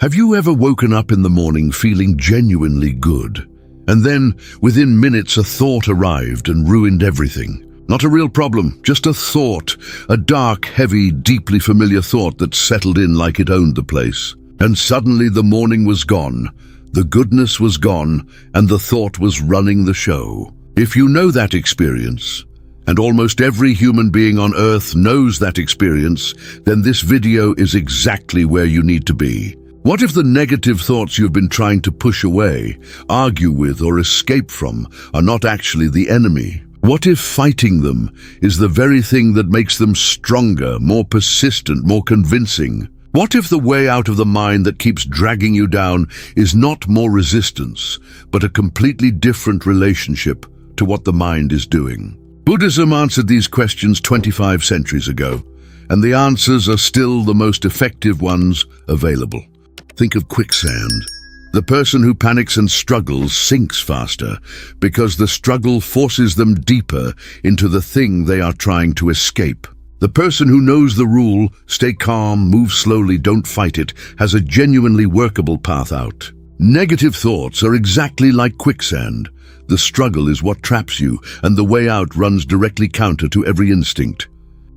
Have you ever woken up in the morning feeling genuinely good? And then, within minutes, a thought arrived and ruined everything. Not a real problem, just a thought. A dark, heavy, deeply familiar thought that settled in like it owned the place. And suddenly the morning was gone. The goodness was gone, and the thought was running the show. If you know that experience, and almost every human being on Earth knows that experience, then this video is exactly where you need to be. What if the negative thoughts you've been trying to push away, argue with, or escape from are not actually the enemy? What if fighting them is the very thing that makes them stronger, more persistent, more convincing? What if the way out of the mind that keeps dragging you down is not more resistance, but a completely different relationship to what the mind is doing? Buddhism answered these questions 25 centuries ago, and the answers are still the most effective ones available. Think of quicksand. The person who panics and struggles sinks faster because the struggle forces them deeper into the thing they are trying to escape. The person who knows the rule, stay calm, move slowly, don't fight it, has a genuinely workable path out. Negative thoughts are exactly like quicksand. The struggle is what traps you, and the way out runs directly counter to every instinct.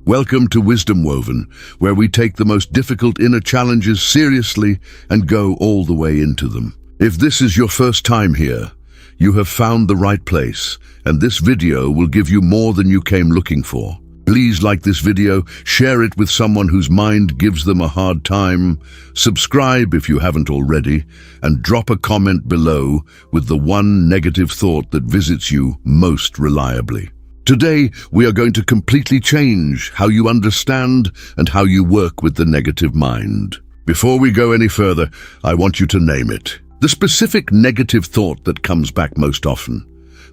Welcome to Wisdom Woven, where we take the most difficult inner challenges seriously and go all the way into them. If this is your first time here, you have found the right place, and this video will give you more than you came looking for. Please like this video, share it with someone whose mind gives them a hard time, subscribe if you haven't already, and drop a comment below with the one negative thought that visits you most reliably. Today, we are going to completely change how you understand and how you work with the negative mind. Before we go any further, I want you to name it. The specific negative thought that comes back most often.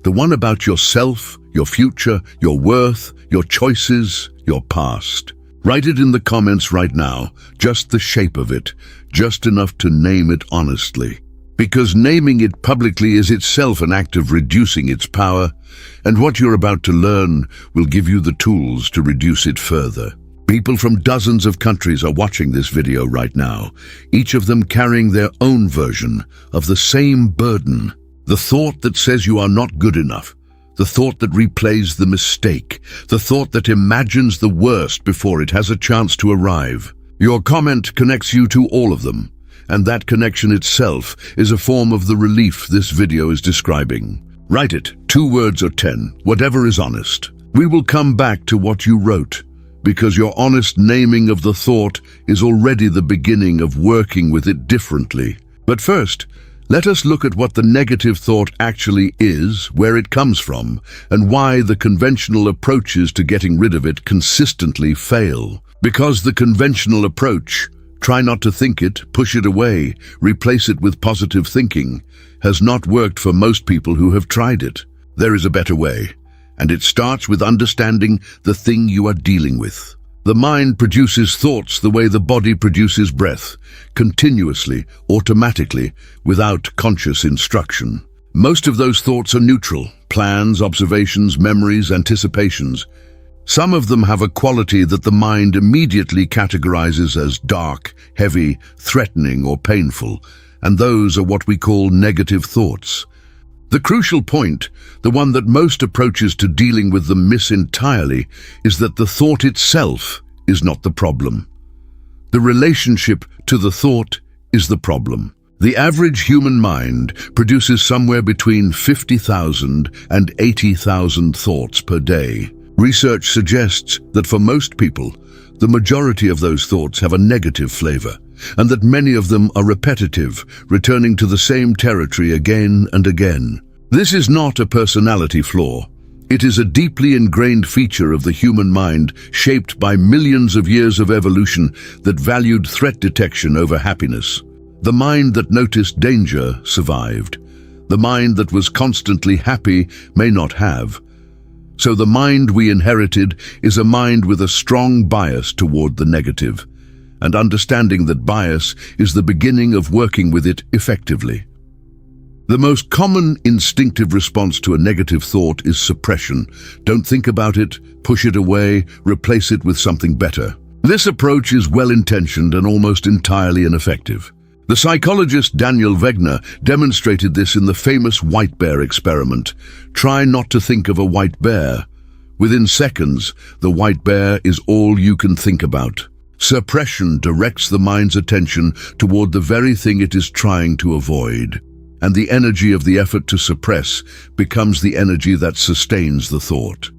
The one about yourself, your future, your worth, your choices, your past. Write it in the comments right now, just the shape of it, just enough to name it honestly. Because naming it publicly is itself an act of reducing its power, and what you're about to learn will give you the tools to reduce it further. People from dozens of countries are watching this video right now, each of them carrying their own version of the same burden. The thought that says you are not good enough, the thought that replays the mistake, the thought that imagines the worst before it has a chance to arrive. Your comment connects you to all of them. And that connection itself is a form of the relief this video is describing. Write it, 2 words or 10, whatever is honest. We will come back to what you wrote, because your honest naming of the thought is already the beginning of working with it differently. But first, let us look at what the negative thought actually is, where it comes from, and why the conventional approaches to getting rid of it consistently fail. Because the conventional approach, try not to think it, push it away, replace it with positive thinking, has not worked for most people who have tried it. There is a better way, and it starts with understanding the thing you are dealing with. The mind produces thoughts the way the body produces breath, continuously, automatically, without conscious instruction. Most of those thoughts are neutral, plans, observations, memories, anticipations. Some of them have a quality that the mind immediately categorizes as dark, heavy, threatening, or painful, and those are what we call negative thoughts. The crucial point, the one that most approaches to dealing with them miss entirely, is that the thought itself is not the problem. The relationship to the thought is the problem. The average human mind produces somewhere between 50,000 and 80,000 thoughts per day. Research suggests that for most people, the majority of those thoughts have a negative flavor, and that many of them are repetitive, returning to the same territory again and again. This is not a personality flaw. It is a deeply ingrained feature of the human mind, shaped by millions of years of evolution that valued threat detection over happiness. The mind that noticed danger survived. The mind that was constantly happy may not have. So the mind we inherited is a mind with a strong bias toward the negative, and understanding that bias is the beginning of working with it effectively. The most common instinctive response to a negative thought is suppression. Don't think about it, push it away, replace it with something better. This approach is well-intentioned and almost entirely ineffective. The psychologist Daniel Wegner demonstrated this in the famous white bear experiment. Try not to think of a white bear. Within seconds, the white bear is all you can think about. Suppression directs the mind's attention toward the very thing it is trying to avoid, and the energy of the effort to suppress becomes the energy that sustains the thought.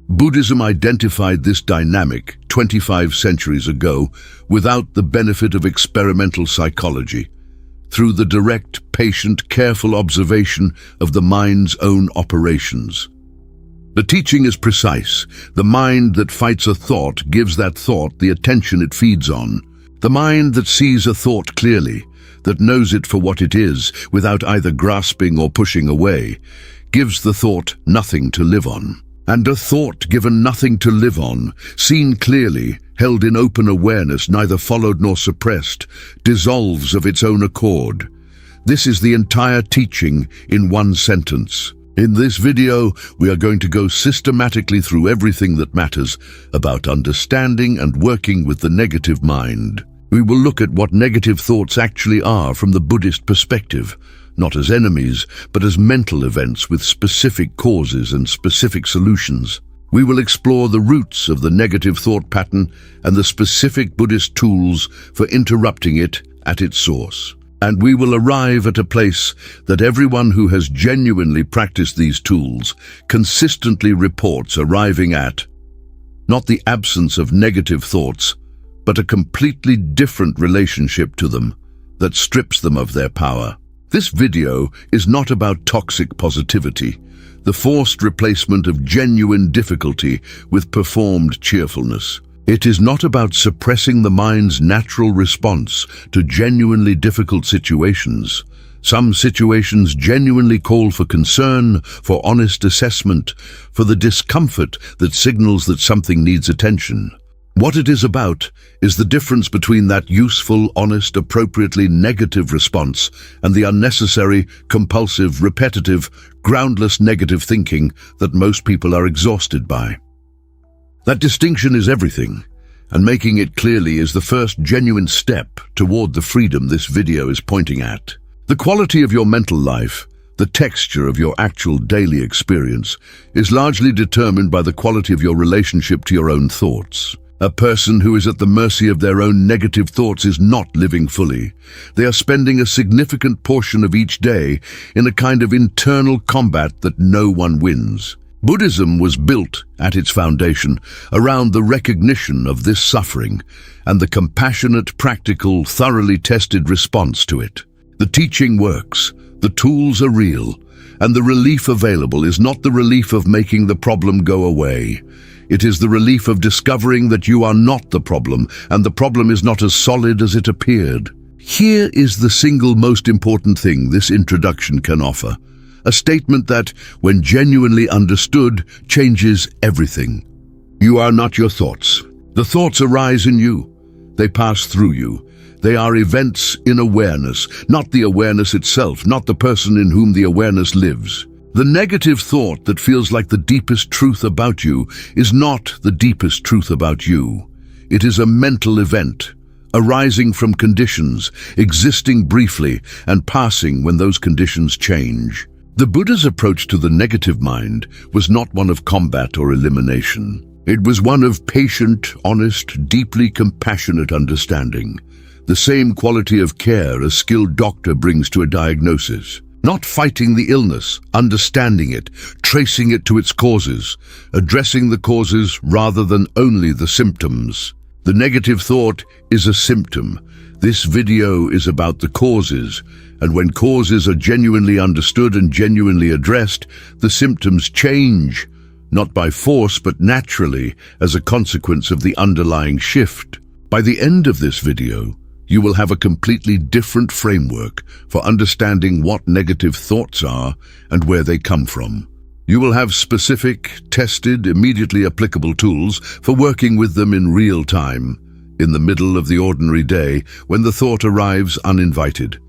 Buddhism identified this dynamic 25 centuries ago without the benefit of experimental psychology, through the direct, patient, careful observation of the mind's own operations. The teaching is precise. The mind that fights a thought gives that thought the attention it feeds on. The mind that sees a thought clearly, that knows it for what it is without either grasping or pushing away, gives the thought nothing to live on. And a thought given nothing to live on, seen clearly, held in open awareness, neither followed nor suppressed, dissolves of its own accord. This is the entire teaching in one sentence. In this video, we are going to go systematically through everything that matters about understanding and working with the negative mind. We will look at what negative thoughts actually are from the Buddhist perspective, not as enemies, but as mental events with specific causes and specific solutions. We will explore the roots of the negative thought pattern and the specific Buddhist tools for interrupting it at its source. And we will arrive at a place that everyone who has genuinely practiced these tools consistently reports arriving at. Not the absence of negative thoughts, but a completely different relationship to them that strips them of their power. This video is not about toxic positivity, the forced replacement of genuine difficulty with performed cheerfulness. It is not about suppressing the mind's natural response to genuinely difficult situations. Some situations genuinely call for concern, for honest assessment, for the discomfort that signals that something needs attention. What it is about is the difference between that useful, honest, appropriately negative response and the unnecessary, compulsive, repetitive, groundless negative thinking that most people are exhausted by. That distinction is everything, and making it clearly is the first genuine step toward the freedom this video is pointing at. The quality of your mental life, the texture of your actual daily experience, is largely determined by the quality of your relationship to your own thoughts. A person who is at the mercy of their own negative thoughts is not living fully. They are spending a significant portion of each day in a kind of internal combat that no one wins. Buddhism was built at its foundation around the recognition of this suffering and the compassionate, practical, thoroughly tested response to it. The teaching works, the tools are real, and the relief available is not the relief of making the problem go away. It is the relief of discovering that you are not the problem, and the problem is not as solid as it appeared. Here is the single most important thing this introduction can offer. A statement that, when genuinely understood, changes everything. You are not your thoughts. The thoughts arise in you. They pass through you. They are events in awareness, not the awareness itself, not the person in whom the awareness lives. The negative thought that feels like the deepest truth about you is not the deepest truth about you. It is a mental event, arising from conditions, existing briefly and passing when those conditions change. The Buddha's approach to the negative mind was not one of combat or elimination. It was one of patient, honest, deeply compassionate understanding, the same quality of care a skilled doctor brings to a diagnosis. Not fighting the illness, understanding it, tracing it to its causes, addressing the causes rather than only the symptoms. The negative thought is a symptom. This video is about the causes, and when causes are genuinely understood and genuinely addressed, the symptoms change, not by force but naturally as a consequence of the underlying shift. By the end of this video, you will have a completely different framework for understanding what negative thoughts are and where they come from. You will have specific, tested, immediately applicable tools for working with them in real time, in the middle of the ordinary day when the thought arrives uninvited.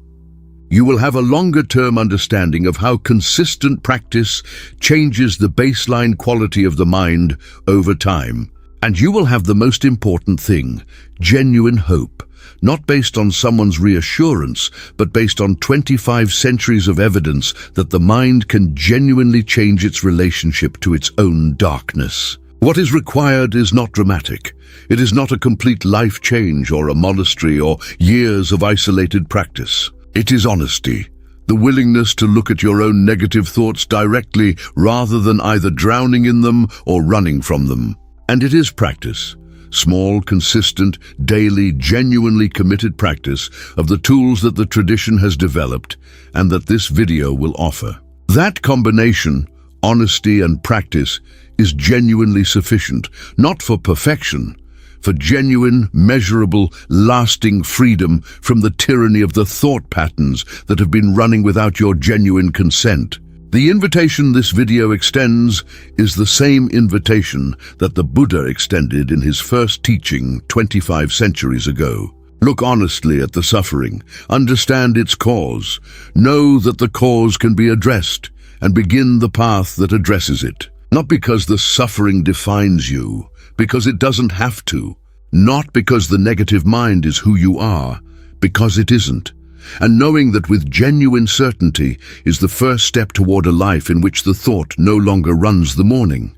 You will have a longer-term understanding of how consistent practice changes the baseline quality of the mind over time. And you will have the most important thing, genuine hope, not based on someone's reassurance, but based on 25 centuries of evidence that the mind can genuinely change its relationship to its own darkness. What is required is not dramatic. It is not a complete life change or a monastery or years of isolated practice. It is honesty, the willingness to look at your own negative thoughts directly rather than either drowning in them or running from them. And it is practice. Small, consistent, daily, genuinely committed practice of the tools that the tradition has developed and that this video will offer. That combination, honesty and practice, is genuinely sufficient, not for perfection, for genuine, measurable, lasting freedom from the tyranny of the thought patterns that have been running without your genuine consent. The invitation this video extends is the same invitation that the Buddha extended in his first teaching 25 centuries ago. Look honestly at the suffering, understand its cause, know that the cause can be addressed, and begin the path that addresses it. Not because the suffering defines you, because it doesn't have to. Not because the negative mind is who you are, because it isn't. And knowing that with genuine certainty is the first step toward a life in which the thought no longer runs the morning.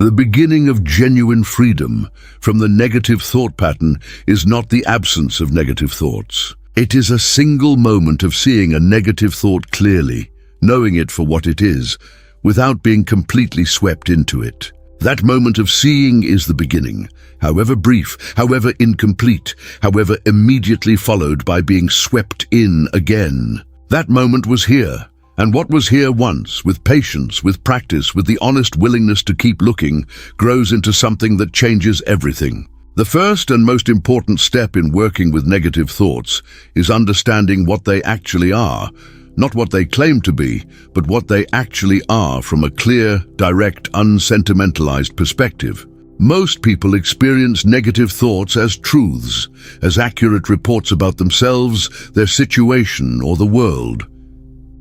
The beginning of genuine freedom from the negative thought pattern is not the absence of negative thoughts. It is a single moment of seeing a negative thought clearly, knowing it for what it is, without being completely swept into it. That moment of seeing is the beginning, however brief, however incomplete, however immediately followed by being swept in again. That moment was here, and what was here once, with patience, with practice, with the honest willingness to keep looking, grows into something that changes everything. The first and most important step in working with negative thoughts is understanding what they actually are. Not what they claim to be, but what they actually are from a clear, direct, unsentimentalized perspective. Most people experience negative thoughts as truths, as accurate reports about themselves, their situation, or the world.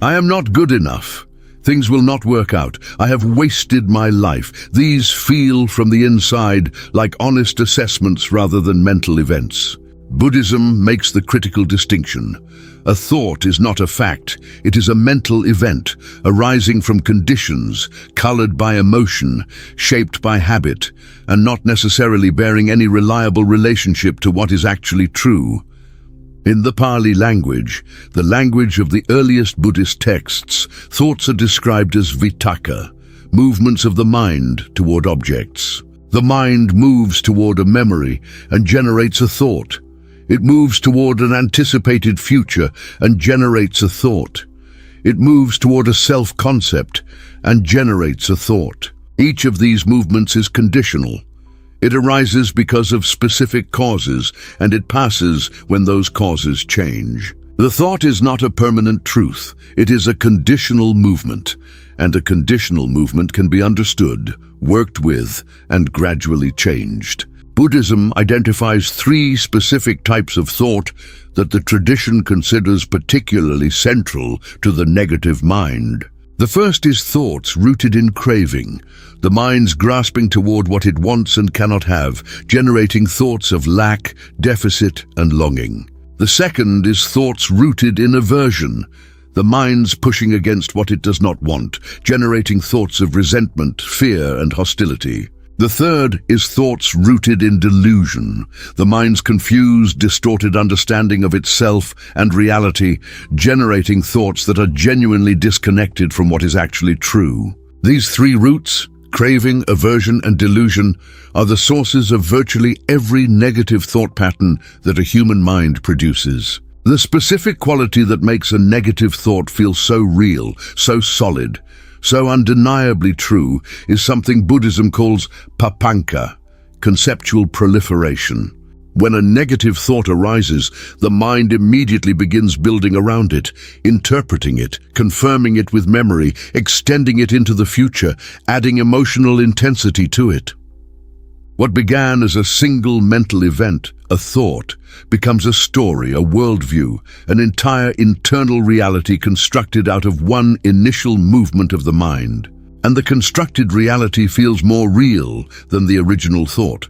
I am not good enough. Things will not work out. I have wasted my life. These feel from the inside like honest assessments rather than mental events. Buddhism makes the critical distinction. A thought is not a fact, it is a mental event, arising from conditions, colored by emotion, shaped by habit, and not necessarily bearing any reliable relationship to what is actually true. In the Pali language, the language of the earliest Buddhist texts, thoughts are described as vitakka, movements of the mind toward objects. The mind moves toward a memory and generates a thought. It moves toward an anticipated future and generates a thought. It moves toward a self-concept and generates a thought. Each of these movements is conditional. It arises because of specific causes, and it passes when those causes change. The thought is not a permanent truth. It is a conditional movement, and a conditional movement can be understood, worked with, and gradually changed. Buddhism identifies 3 specific types of thought that the tradition considers particularly central to the negative mind. The first is thoughts rooted in craving, the mind's grasping toward what it wants and cannot have, generating thoughts of lack, deficit, and longing. The second is thoughts rooted in aversion, the mind's pushing against what it does not want, generating thoughts of resentment, fear, and hostility. The third is thoughts rooted in delusion, the mind's confused, distorted understanding of itself and reality, generating thoughts that are genuinely disconnected from what is actually true. These 3 roots, craving, aversion, and delusion, are the sources of virtually every negative thought pattern that a human mind produces. The specific quality that makes a negative thought feel so real, so solid, so undeniably true is something Buddhism calls papanka, conceptual proliferation. When a negative thought arises, the mind immediately begins building around it, interpreting it, confirming it with memory, extending it into the future, adding emotional intensity to it. What began as a single mental event, a thought, becomes a story, a worldview, an entire internal reality constructed out of one initial movement of the mind. and the constructed reality feels more real than the original thought,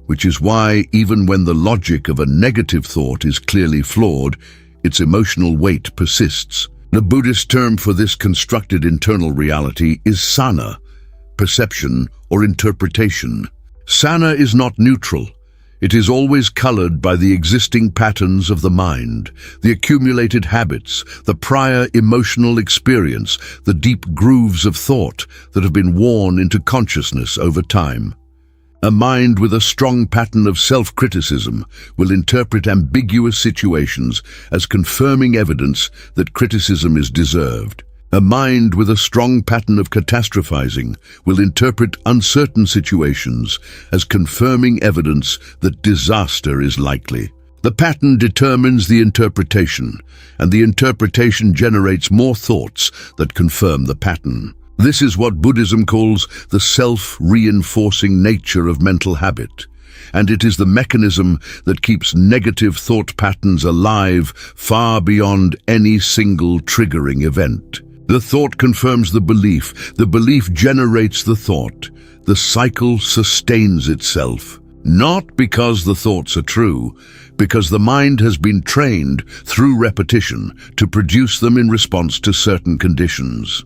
which is why even when the logic of a negative thought is clearly flawed, its emotional weight persists. The Buddhist term for this constructed internal reality is sana, perception or interpretation. Sana is not neutral. It is always colored by the existing patterns of the mind, the accumulated habits, the prior emotional experience, the deep grooves of thought that have been worn into consciousness over time. A mind with a strong pattern of self-criticism will interpret ambiguous situations as confirming evidence that criticism is deserved. A mind with a strong pattern of catastrophizing will interpret uncertain situations as confirming evidence that disaster is likely. The pattern determines the interpretation, and the interpretation generates more thoughts that confirm the pattern. This is what Buddhism calls the self-reinforcing nature of mental habit, and it is the mechanism that keeps negative thought patterns alive far beyond any single triggering event. The thought confirms the belief generates the thought, the cycle sustains itself. Not because the thoughts are true, because the mind has been trained through repetition to produce them in response to certain conditions.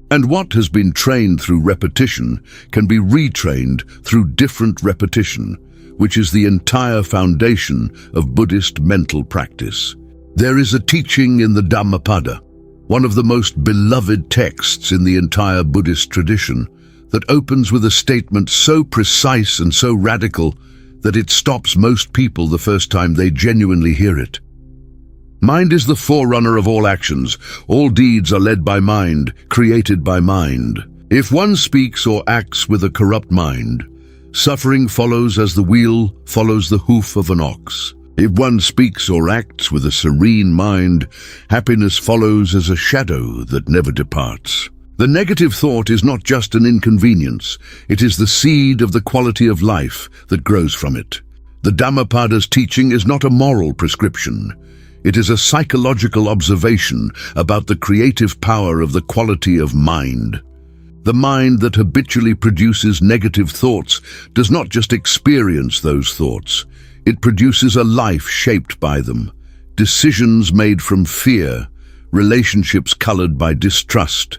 And what has been trained through repetition can be retrained through different repetition, which is the entire foundation of Buddhist mental practice. There is a teaching in the Dhammapada, one of the most beloved texts in the entire Buddhist tradition, that opens with a statement so precise and so radical that it stops most people the first time they genuinely hear it. Mind is the forerunner of all actions. All deeds are led by mind, created by mind. If one speaks or acts with a corrupt mind, suffering follows as the wheel follows the hoof of an ox. If one speaks or acts with a serene mind, happiness follows as a shadow that never departs. The negative thought is not just an inconvenience, it is the seed of the quality of life that grows from it. The Dhammapada's teaching is not a moral prescription. It is a psychological observation about the creative power of the quality of mind. The mind that habitually produces negative thoughts does not just experience those thoughts. It produces a life shaped by them, decisions made from fear, relationships colored by distrust,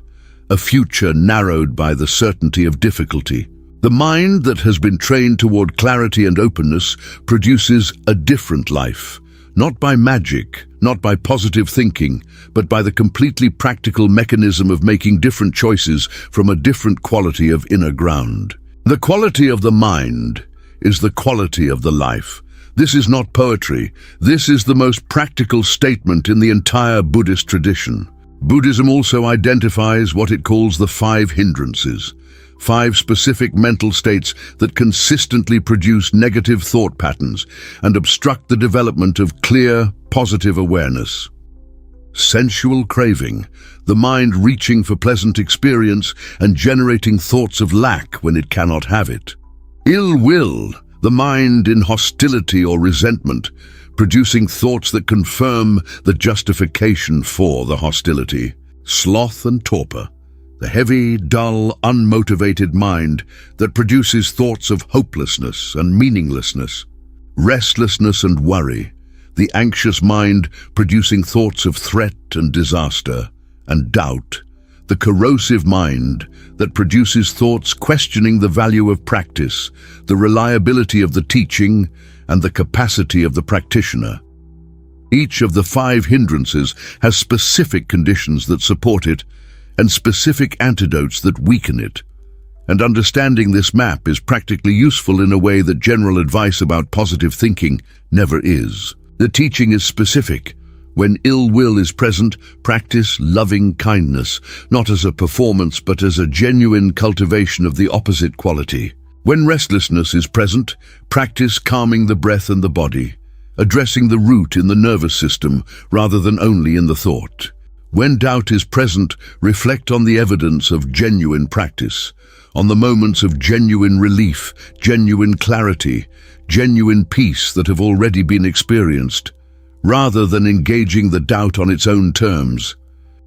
a future narrowed by the certainty of difficulty. The mind that has been trained toward clarity and openness produces a different life, not by magic, not by positive thinking, but by the completely practical mechanism of making different choices from a different quality of inner ground. The quality of the mind is the quality of the life. This is not poetry. This is the most practical statement in the entire Buddhist tradition. Buddhism also identifies what it calls the 5 hindrances, 5 specific mental states that consistently produce negative thought patterns and obstruct the development of clear, positive awareness. Sensual craving, the mind reaching for pleasant experience and generating thoughts of lack when it cannot have it. Ill will, the mind in hostility or resentment, producing thoughts that confirm the justification for the hostility. Sloth and torpor, the heavy, dull, unmotivated mind that produces thoughts of hopelessness and meaninglessness. Restlessness and worry, the anxious mind producing thoughts of threat and disaster. And doubt, the corrosive mind that produces thoughts questioning the value of practice, the reliability of the teaching, and the capacity of the practitioner. Each of the 5 hindrances has specific conditions that support it, and specific antidotes that weaken it. And understanding this map is practically useful in a way that general advice about positive thinking never is. The teaching is specific. When ill will is present, practice loving kindness, not as a performance but as a genuine cultivation of the opposite quality. When restlessness is present, practice calming the breath and the body, addressing the root in the nervous system rather than only in the thought. When doubt is present, reflect on the evidence of genuine practice, on the moments of genuine relief, genuine clarity, genuine peace that have already been experienced. Rather than engaging the doubt on its own terms,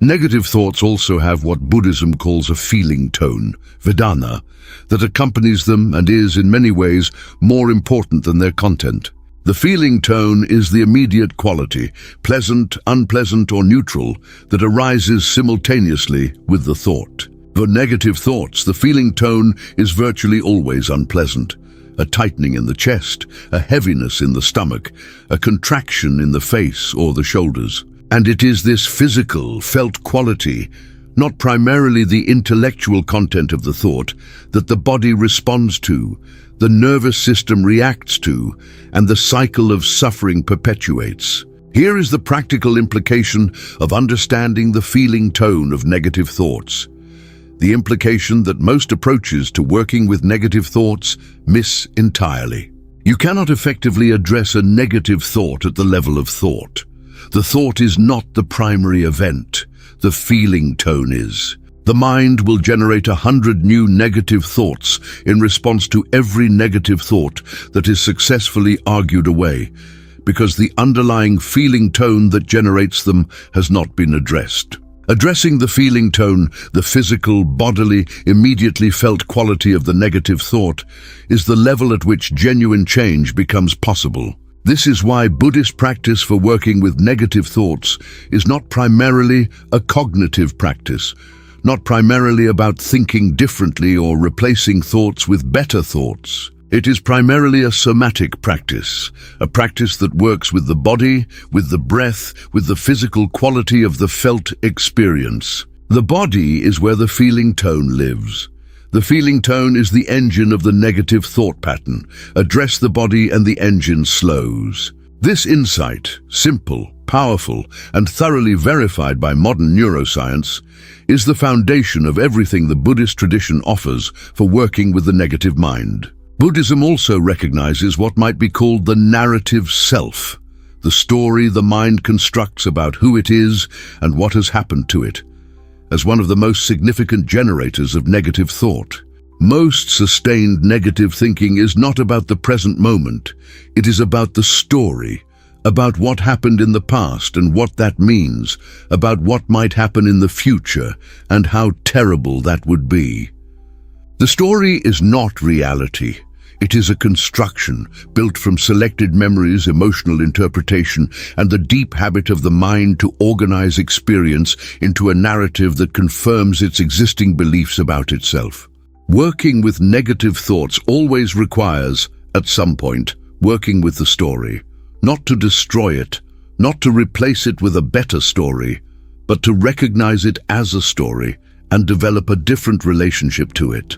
Negative thoughts also have what Buddhism calls a feeling tone, Vedana, that accompanies them and is in many ways more important than their content. The feeling tone is the immediate quality, pleasant, unpleasant, or neutral, that arises simultaneously with the thought. For negative thoughts, the feeling tone is virtually always unpleasant. A tightening in the chest, a heaviness in the stomach, a contraction in the face or the shoulders. And it is this physical, felt quality, not primarily the intellectual content of the thought, that the body responds to, the nervous system reacts to, and the cycle of suffering perpetuates. Here is the practical implication of understanding the feeling tone of negative thoughts. The implication that most approaches to working with negative thoughts miss entirely. You cannot effectively address a negative thought at the level of thought. The thought is not the primary event. The feeling tone is. The mind will generate 100 new negative thoughts in response to every negative thought that is successfully argued away, because the underlying feeling tone that generates them has not been addressed. Addressing the feeling tone, the physical, bodily, immediately felt quality of the negative thought, is the level at which genuine change becomes possible. This is why Buddhist practice for working with negative thoughts is not primarily a cognitive practice, not primarily about thinking differently or replacing thoughts with better thoughts. It is primarily a somatic practice, a practice that works with the body, with the breath, with the physical quality of the felt experience. The body is where the feeling tone lives. The feeling tone is the engine of the negative thought pattern. Address the body and the engine slows. This insight, simple, powerful, and thoroughly verified by modern neuroscience, is the foundation of everything the Buddhist tradition offers for working with the negative mind. Buddhism also recognizes what might be called the narrative self, the story the mind constructs about who it is and what has happened to it, as one of the most significant generators of negative thought. Most sustained negative thinking is not about the present moment. It is about the story, about what happened in the past and what that means, about what might happen in the future and how terrible that would be. The story is not reality. It is a construction built from selected memories, emotional interpretation, and the deep habit of the mind to organize experience into a narrative that confirms its existing beliefs about itself. Working with negative thoughts always requires, at some point, working with the story, not to destroy it, not to replace it with a better story, but to recognize it as a story and develop a different relationship to it.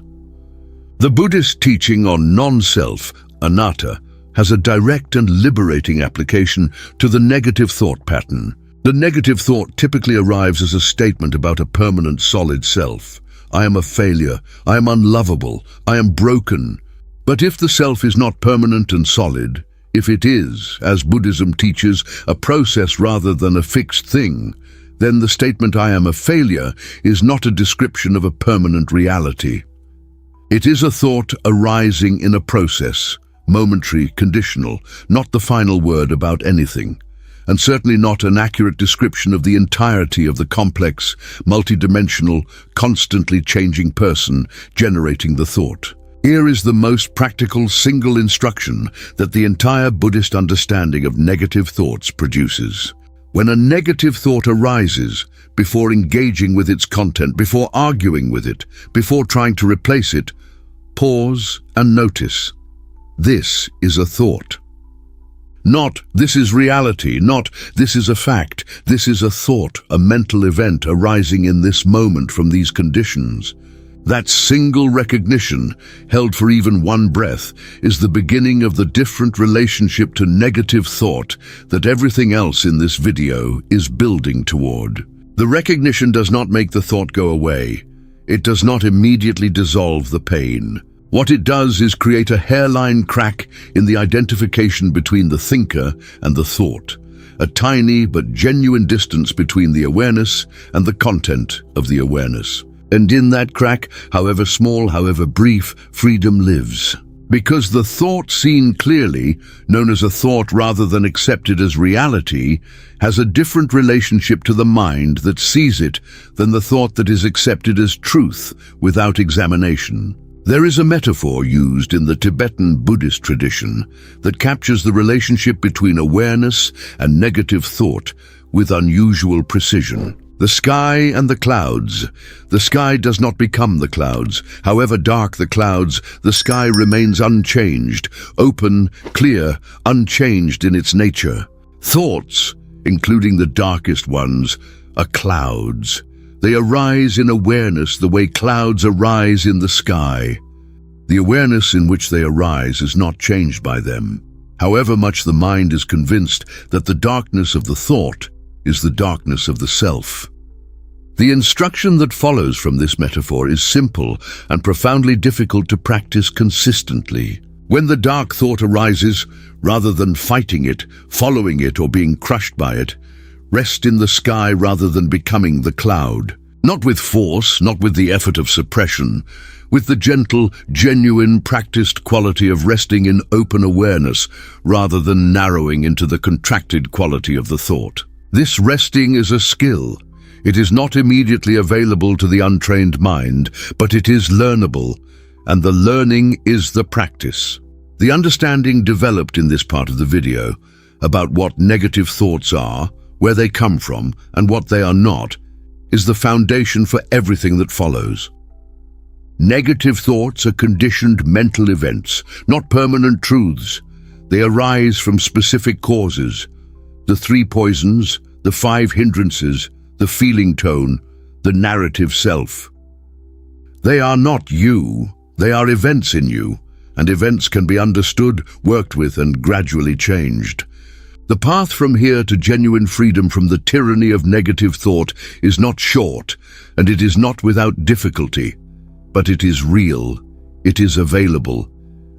The Buddhist teaching on non-self, anatta, has a direct and liberating application to the negative thought pattern. The negative thought typically arrives as a statement about a permanent solid self. I am a failure, I am unlovable, I am broken. But if the self is not permanent and solid, if it is, as Buddhism teaches, a process rather than a fixed thing, then the statement I am a failure is not a description of a permanent reality. It is a thought arising in a process, momentary, conditional, not the final word about anything, and certainly not an accurate description of the entirety of the complex, multidimensional, constantly changing person generating the thought. Here is the most practical single instruction that the entire Buddhist understanding of negative thoughts produces. When a negative thought arises, before engaging with its content, before arguing with it, before trying to replace it, pause and notice. This is a thought. Not, this is reality, not, this is a fact. This is a thought, a mental event arising in this moment from these conditions. That single recognition, held for even one breath, is the beginning of the different relationship to negative thought that everything else in this video is building toward. The recognition does not make the thought go away. It does not immediately dissolve the pain. What it does is create a hairline crack in the identification between the thinker and the thought, a tiny but genuine distance between the awareness and the content of the awareness. And in that crack, however small, however brief, freedom lives. Because the thought seen clearly, known as a thought rather than accepted as reality, has a different relationship to the mind that sees it than the thought that is accepted as truth without examination. There is a metaphor used in the Tibetan Buddhist tradition that captures the relationship between awareness and negative thought with unusual precision. The sky and the clouds. The sky does not become the clouds. However dark the clouds, the sky remains unchanged, open, clear, unchanged in its nature. Thoughts, including the darkest ones, are clouds. They arise in awareness the way clouds arise in the sky. The awareness in which they arise is not changed by them. However much the mind is convinced that the darkness of the thought is the darkness of the self. The instruction that follows from this metaphor is simple and profoundly difficult to practice consistently. When the dark thought arises, rather than fighting it, following it, or being crushed by it, rest in the sky rather than becoming the cloud. Not with force, not with the effort of suppression, with the gentle, genuine, practiced quality of resting in open awareness rather than narrowing into the contracted quality of the thought. This resting is a skill. It is not immediately available to the untrained mind, but it is learnable, and the learning is the practice. The understanding developed in this part of the video about what negative thoughts are, where they come from, and what they are not, is the foundation for everything that follows. Negative thoughts are conditioned mental events, not permanent truths. They arise from specific causes. The 3 poisons, the 5 hindrances, the feeling tone, the narrative self. They are not you, they are events in you, and events can be understood, worked with, and gradually changed. The path from here to genuine freedom from the tyranny of negative thought is not short, and it is not without difficulty, but it is real, it is available.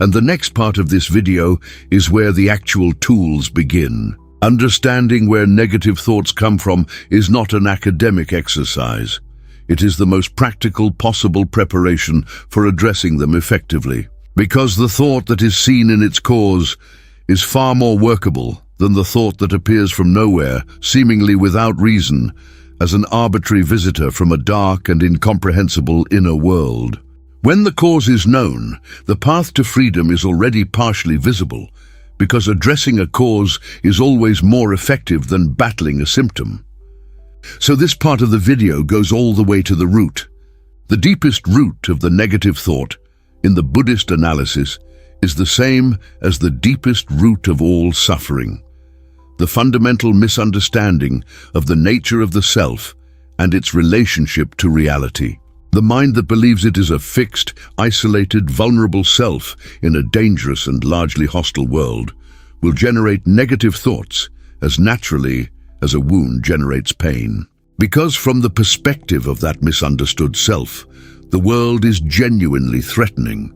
And the next part of this video is where the actual tools begin. Understanding where negative thoughts come from is not an academic exercise. It is the most practical possible preparation for addressing them effectively. Because the thought that is seen in its cause is far more workable than the thought that appears from nowhere, seemingly without reason, as an arbitrary visitor from a dark and incomprehensible inner world. When the cause is known, the path to freedom is already partially visible, because addressing a cause is always more effective than battling a symptom. So this part of the video goes all the way to the root. The deepest root of the negative thought, in the Buddhist analysis, is the same as the deepest root of all suffering. The fundamental misunderstanding of the nature of the self and its relationship to reality. The mind that believes it is a fixed, isolated, vulnerable self in a dangerous and largely hostile world will generate negative thoughts as naturally as a wound generates pain. Because from the perspective of that misunderstood self, the world is genuinely threatening,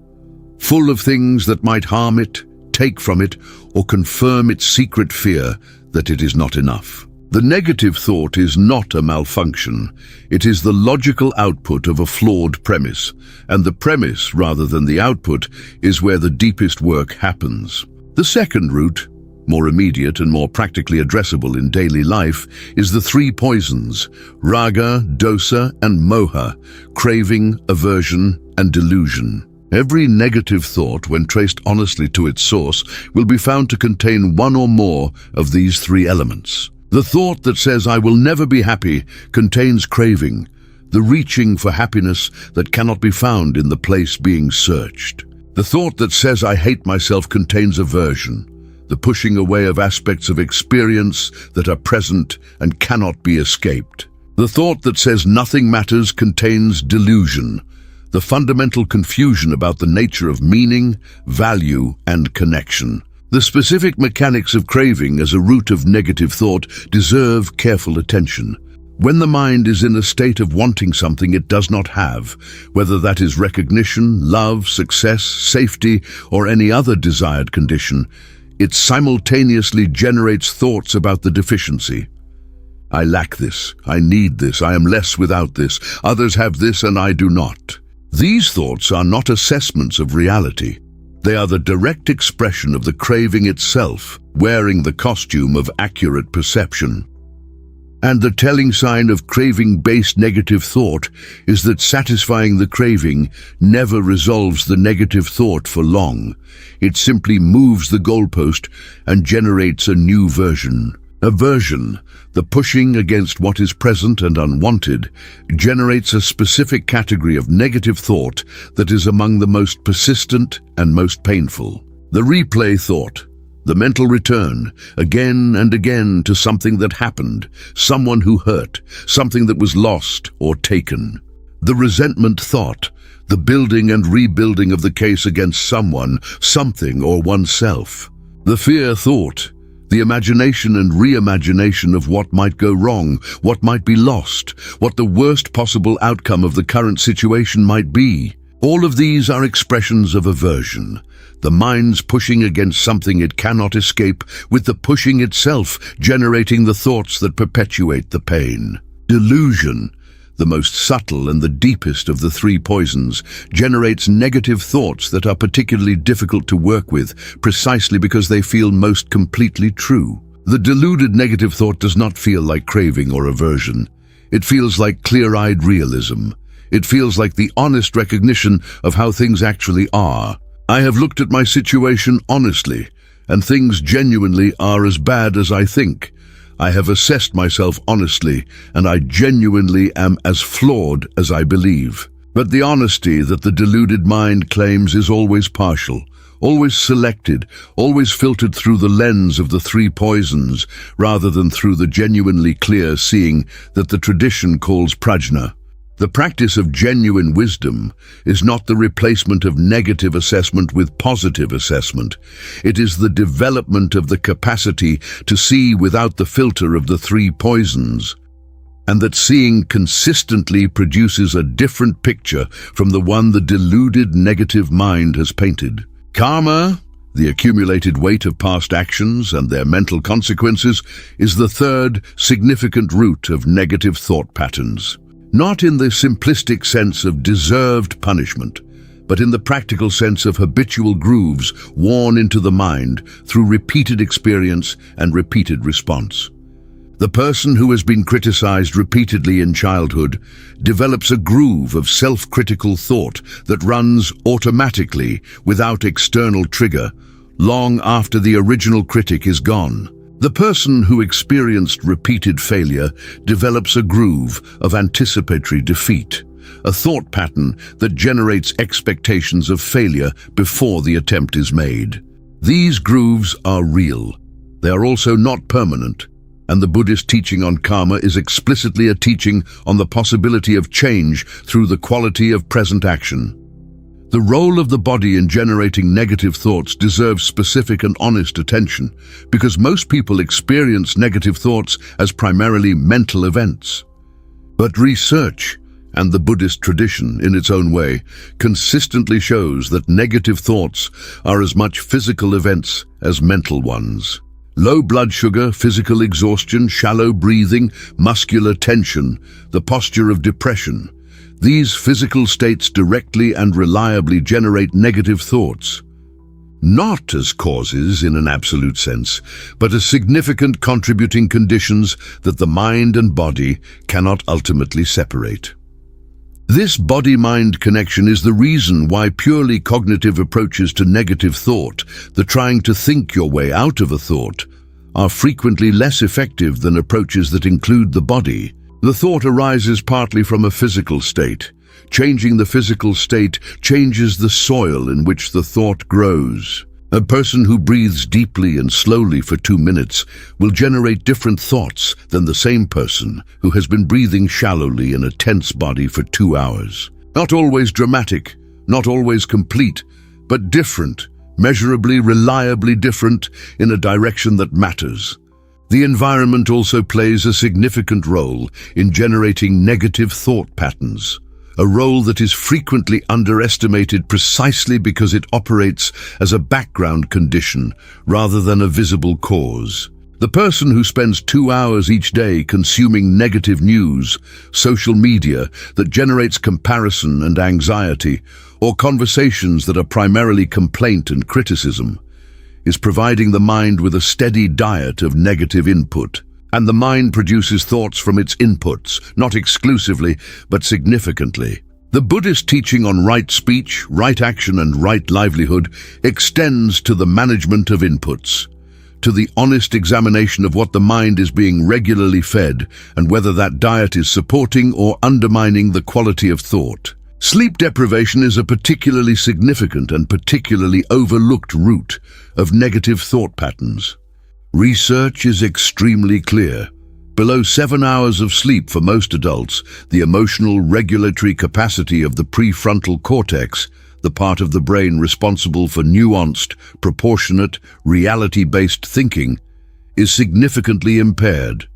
full of things that might harm it, take from it, or confirm its secret fear that it is not enough. The negative thought is not a malfunction. It is the logical output of a flawed premise, and the premise, rather than the output, is where the deepest work happens. The second root, more immediate and more practically addressable in daily life, is the 3 poisons, raga, dosa, and moha, craving, aversion, and delusion. Every negative thought, when traced honestly to its source, will be found to contain one or more of these 3 elements. The thought that says, "I will never be happy," contains craving, the reaching for happiness that cannot be found in the place being searched. The thought that says, "I hate myself," contains aversion, the pushing away of aspects of experience that are present and cannot be escaped. The thought that says, "Nothing matters," contains delusion, the fundamental confusion about the nature of meaning, value, and connection. The specific mechanics of craving as a root of negative thought deserve careful attention. When the mind is in a state of wanting something it does not have, whether that is recognition, love, success, safety, or any other desired condition, it simultaneously generates thoughts about the deficiency. I lack this, I need this, I am less without this, others have this and I do not. These thoughts are not assessments of reality. They are the direct expression of the craving itself, wearing the costume of accurate perception. And the telling sign of craving-based negative thought is that satisfying the craving never resolves the negative thought for long. It simply moves the goalpost and generates a new version. Aversion, the pushing against what is present and unwanted, generates a specific category of negative thought that is among the most persistent and most painful. The replay thought, the mental return, again and again, to something that happened, someone who hurt, something that was lost or taken. The resentment thought, the building and rebuilding of the case against someone, something, or oneself. The fear thought, the imagination and reimagination of what might go wrong, what might be lost, what the worst possible outcome of the current situation might be. All of these are expressions of aversion, the mind's pushing against something it cannot escape, with the pushing itself generating the thoughts that perpetuate the pain. Delusion, the most subtle and the deepest of the three poisons, generates negative thoughts that are particularly difficult to work with, precisely because they feel most completely true. The deluded negative thought does not feel like craving or aversion. It feels like clear-eyed realism. It feels like the honest recognition of how things actually are. I have looked at my situation honestly, and things genuinely are as bad as I think. I have assessed myself honestly, and I genuinely am as flawed as I believe. But the honesty that the deluded mind claims is always partial, always selected, always filtered through the lens of the three poisons, rather than through the genuinely clear seeing that the tradition calls prajna. The practice of genuine wisdom is not the replacement of negative assessment with positive assessment. It is the development of the capacity to see without the filter of the three poisons, and that seeing consistently produces a different picture from the one the deluded negative mind has painted. Karma, the accumulated weight of past actions and their mental consequences, is the third significant root of negative thought patterns. Not in the simplistic sense of deserved punishment, but in the practical sense of habitual grooves worn into the mind through repeated experience and repeated response. The person who has been criticized repeatedly in childhood develops a groove of self-critical thought that runs automatically without external trigger, long after the original critic is gone. The person who experienced repeated failure develops a groove of anticipatory defeat, a thought pattern that generates expectations of failure before the attempt is made. These grooves are real. They are also not permanent, and the Buddhist teaching on karma is explicitly a teaching on the possibility of change through the quality of present action. The role of the body in generating negative thoughts deserves specific and honest attention, because most people experience negative thoughts as primarily mental events. But research, and the Buddhist tradition in its own way, consistently shows that negative thoughts are as much physical events as mental ones. Low blood sugar, physical exhaustion, shallow breathing, muscular tension, the posture of depression. These physical states directly and reliably generate negative thoughts, not as causes in an absolute sense, but as significant contributing conditions that the mind and body cannot ultimately separate. This body-mind connection is the reason why purely cognitive approaches to negative thought, the trying to think your way out of a thought, are frequently less effective than approaches that include the body. The thought arises partly from a physical state. Changing the physical state changes the soil in which the thought grows. A person who breathes deeply and slowly for 2 minutes will generate different thoughts than the same person who has been breathing shallowly in a tense body for 2 hours. Not always dramatic, not always complete, but different, measurably, reliably different in a direction that matters. The environment also plays a significant role in generating negative thought patterns, a role that is frequently underestimated precisely because it operates as a background condition rather than a visible cause. The person who spends 2 hours each day consuming negative news, social media that generates comparison and anxiety, or conversations that are primarily complaint and criticism, is providing the mind with a steady diet of negative input. And the mind produces thoughts from its inputs, not exclusively, but significantly. The Buddhist teaching on right speech, right action, and right livelihood extends to the management of inputs, to the honest examination of what the mind is being regularly fed and whether that diet is supporting or undermining the quality of thought. Sleep deprivation is a particularly significant and particularly overlooked root of negative thought patterns. Research is extremely clear. Below 7 hours of sleep for most adults, the emotional regulatory capacity of the prefrontal cortex, the part of the brain responsible for nuanced, proportionate, reality-based thinking, is significantly impaired.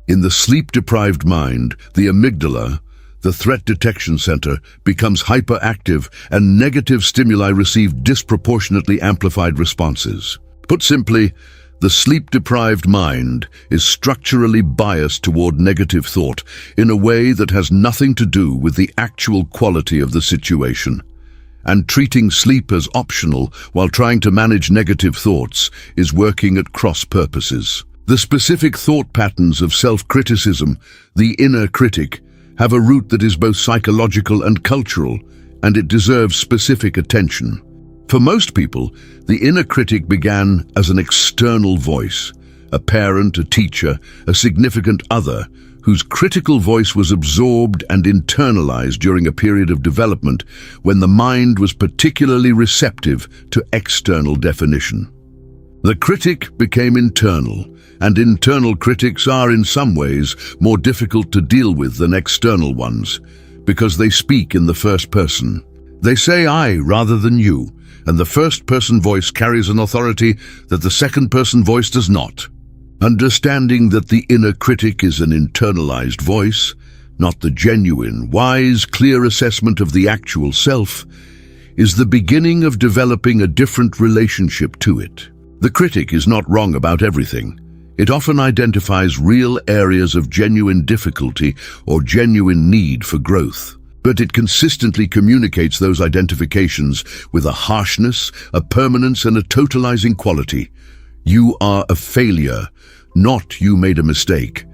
In the sleep-deprived mind, the amygdala, the threat detection center, becomes hyperactive and negative stimuli receive disproportionately amplified responses. Put simply, the sleep-deprived mind is structurally biased toward negative thought in a way that has nothing to do with the actual quality of the situation. And treating sleep as optional while trying to manage negative thoughts is working at cross purposes. The specific thought patterns of self-criticism, the inner critic, have a root that is both psychological and cultural, and it deserves specific attention. For most people, the inner critic began as an external voice, a parent, a teacher, a significant other, whose critical voice was absorbed and internalized during a period of development when the mind was particularly receptive to external definition. The critic became internal, and internal critics are in some ways more difficult to deal with than external ones, because they speak in the first person. They say I rather than you, and the first-person voice carries an authority that the second-person voice does not. Understanding that the inner critic is an internalized voice, not the genuine, wise, clear assessment of the actual self, is the beginning of developing a different relationship to it. The critic is not wrong about everything. It often identifies real areas of genuine difficulty or genuine need for growth. But it consistently communicates those identifications with a harshness, a permanence, and a totalizing quality. You are a failure, not you made a mistake,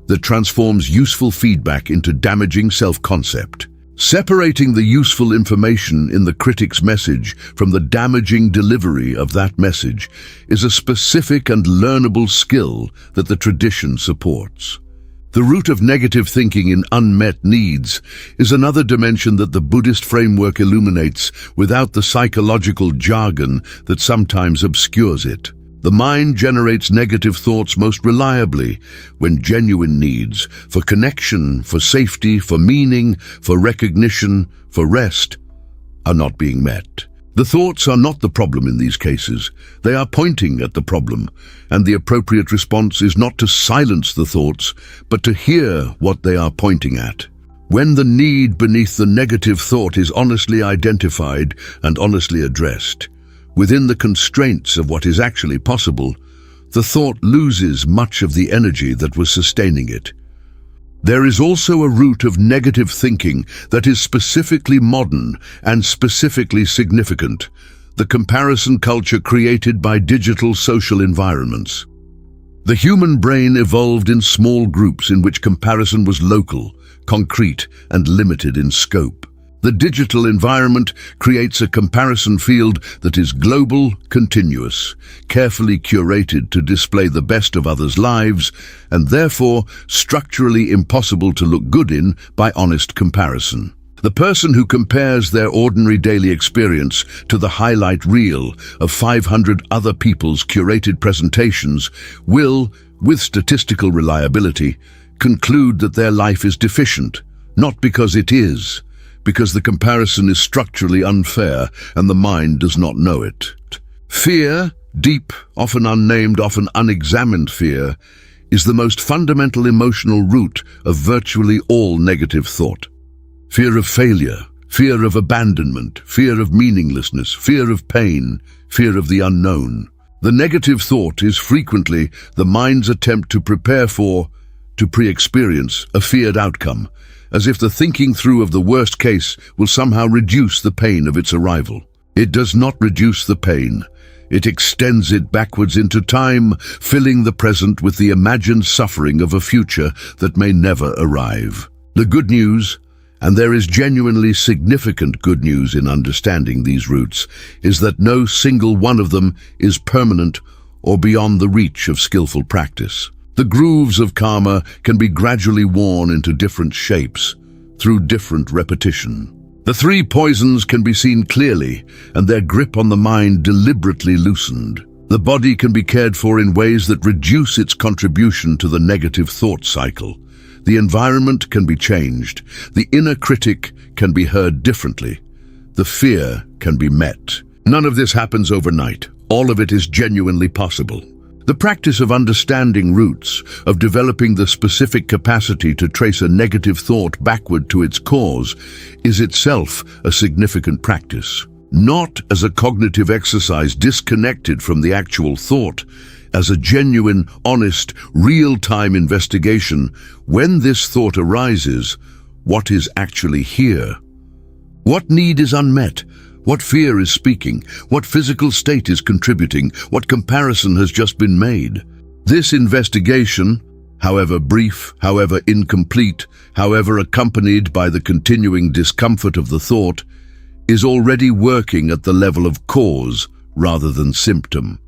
that transforms useful feedback into damaging self-concept. Separating the useful information in the critic's message from the damaging delivery of that message is a specific and learnable skill that the tradition supports. The root of negative thinking in unmet needs is another dimension that the Buddhist framework illuminates without the psychological jargon that sometimes obscures it. The mind generates negative thoughts most reliably when genuine needs for connection, for safety, for meaning, for recognition, for rest are not being met. The thoughts are not the problem in these cases. They are pointing at the problem, and the appropriate response is not to silence the thoughts, but to hear what they are pointing at. When the need beneath the negative thought is honestly identified and honestly addressed, within the constraints of what is actually possible, the thought loses much of the energy that was sustaining it. There is also a root of negative thinking that is specifically modern and specifically significant: the comparison culture created by digital social environments. The human brain evolved in small groups in which comparison was local, concrete, and limited in scope. The digital environment creates a comparison field that is global, continuous, carefully curated to display the best of others' lives, and therefore structurally impossible to look good in by honest comparison. The person who compares their ordinary daily experience to the highlight reel of 500 other people's curated presentations will, with statistical reliability, conclude that their life is deficient, not because it is, because the comparison is structurally unfair and the mind does not know it. Fear, deep, often unnamed, often unexamined fear, is the most fundamental emotional root of virtually all negative thought. Fear of failure, fear of abandonment, fear of meaninglessness, fear of pain, fear of the unknown. The negative thought is frequently the mind's attempt to prepare for, to pre-experience, a feared outcome, as if the thinking through of the worst case will somehow reduce the pain of its arrival. It does not reduce the pain. It extends it backwards into time, filling the present with the imagined suffering of a future that may never arrive. The good news, and there is genuinely significant good news in understanding these roots, is that no single one of them is permanent or beyond the reach of skillful practice. The grooves of karma can be gradually worn into different shapes through different repetition. The three poisons can be seen clearly, and their grip on the mind deliberately loosened. The body can be cared for in ways that reduce its contribution to the negative thought cycle. The environment can be changed. The inner critic can be heard differently. The fear can be met. None of this happens overnight. All of it is genuinely possible. The practice of understanding roots, of developing the specific capacity to trace a negative thought backward to its cause, is itself a significant practice. Not as a cognitive exercise disconnected from the actual thought, as a genuine, honest, real-time investigation. When this thought arises, what is actually here? What need is unmet? What fear is speaking? What physical state is contributing? What comparison has just been made? This investigation, however brief, however incomplete, however accompanied by the continuing discomfort of the thought, is already working at the level of cause rather than symptom.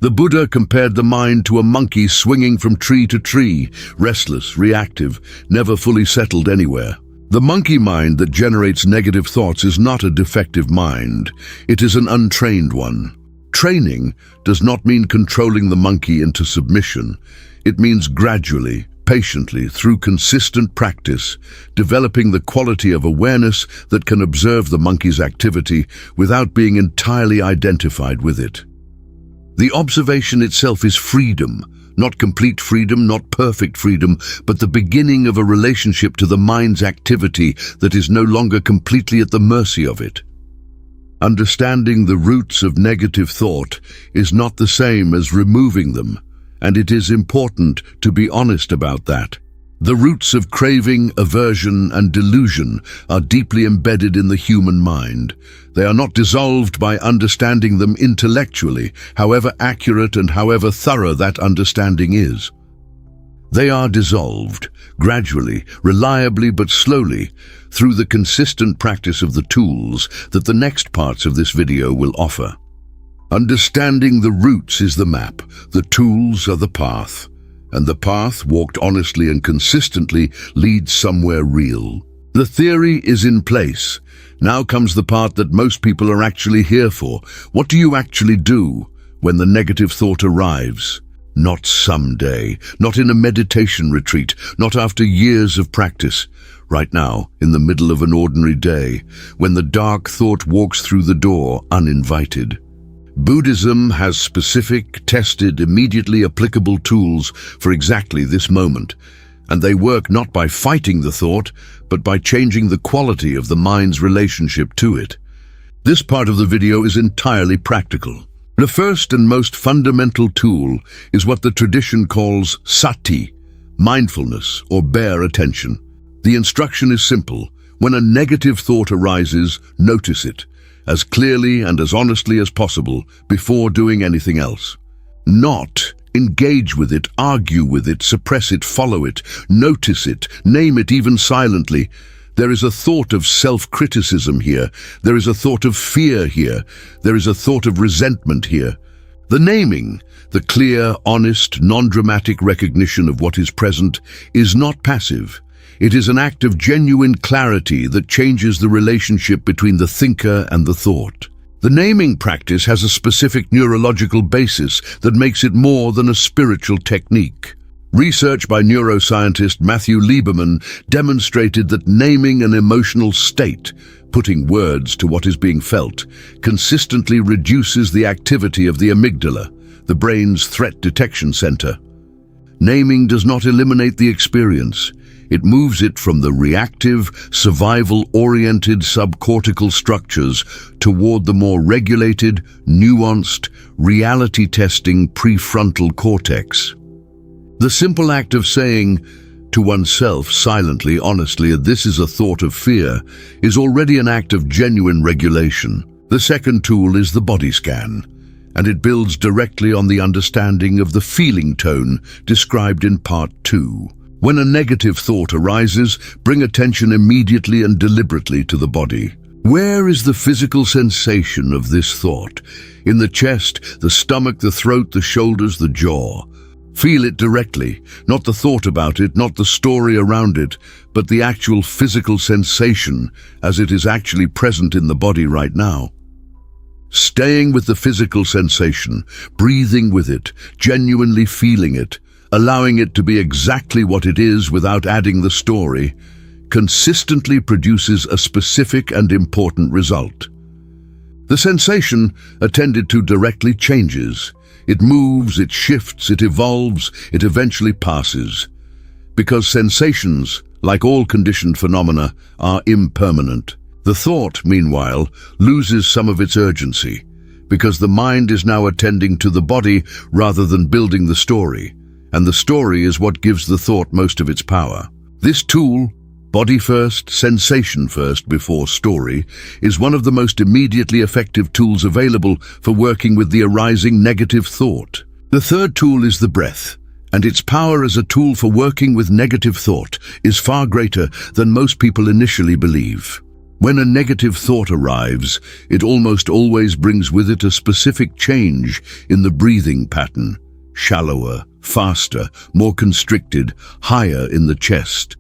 The Buddha compared the mind to a monkey swinging from tree to tree, restless, reactive, never fully settled anywhere. The monkey mind that generates negative thoughts is not a defective mind. It is an untrained one. Training does not mean controlling the monkey into submission. It means gradually, patiently, through consistent practice, developing the quality of awareness that can observe the monkey's activity without being entirely identified with it. The observation itself is freedom, not complete freedom, not perfect freedom, but the beginning of a relationship to the mind's activity that is no longer completely at the mercy of it. Understanding the roots of negative thought is not the same as removing them, and it is important to be honest about that. The roots of craving, aversion, and delusion are deeply embedded in the human mind. They are not dissolved by understanding them intellectually, however accurate and however thorough that understanding is. They are dissolved, gradually, reliably but slowly, through the consistent practice of the tools that the next parts of this video will offer. Understanding the roots is the map, the tools are the path. And the path, walked honestly and consistently, leads somewhere real. The theory is in place. Now comes the part that most people are actually here for. What do you actually do when the negative thought arrives? Not someday, not in a meditation retreat, not after years of practice. Right now, in the middle of an ordinary day, when the dark thought walks through the door uninvited. Buddhism has specific, tested, immediately applicable tools for exactly this moment, and they work not by fighting the thought, but by changing the quality of the mind's relationship to it. This part of the video is entirely practical. The first and most fundamental tool is what the tradition calls sati, mindfulness or bare attention. The instruction is simple. When a negative thought arises, notice it as clearly and as honestly as possible before doing anything else. Not engage with it, argue with it, suppress it, follow it, notice it, name it even silently. There is a thought of self-criticism here. There is a thought of fear here. There is a thought of resentment here. The naming, the clear, honest, non-dramatic recognition of what is present, is not passive. It is an act of genuine clarity that changes the relationship between the thinker and the thought. The naming practice has a specific neurological basis that makes it more than a spiritual technique. Research by neuroscientist Matthew Lieberman demonstrated that naming an emotional state, putting words to what is being felt, consistently reduces the activity of the amygdala, the brain's threat detection center. Naming does not eliminate the experience. It moves it from the reactive, survival-oriented subcortical structures toward the more regulated, nuanced, reality-testing prefrontal cortex. The simple act of saying to oneself silently, honestly, this is a thought of fear, is already an act of genuine regulation. The second tool is the body scan, and it builds directly on the understanding of the feeling tone described in part 2. When a negative thought arises, bring attention immediately and deliberately to the body. Where is the physical sensation of this thought? In the chest, the stomach, the throat, the shoulders, the jaw. Feel it directly, not the thought about it, not the story around it, but the actual physical sensation as it is actually present in the body right now. Staying with the physical sensation, breathing with it, genuinely feeling it, allowing it to be exactly what it is without adding the story, consistently produces a specific and important result. The sensation attended to directly changes. It moves, it shifts, it evolves, it eventually passes. Because sensations, like all conditioned phenomena, are impermanent. The thought, meanwhile, loses some of its urgency, because the mind is now attending to the body rather than building the story, and the story is what gives the thought most of its power. This tool, body first, sensation first before story, is one of the most immediately effective tools available for working with the arising negative thought. The third tool is the breath, and its power as a tool for working with negative thought is far greater than most people initially believe. When a negative thought arrives, it almost always brings with it a specific change in the breathing pattern: shallower, faster, more constricted, higher in the chest.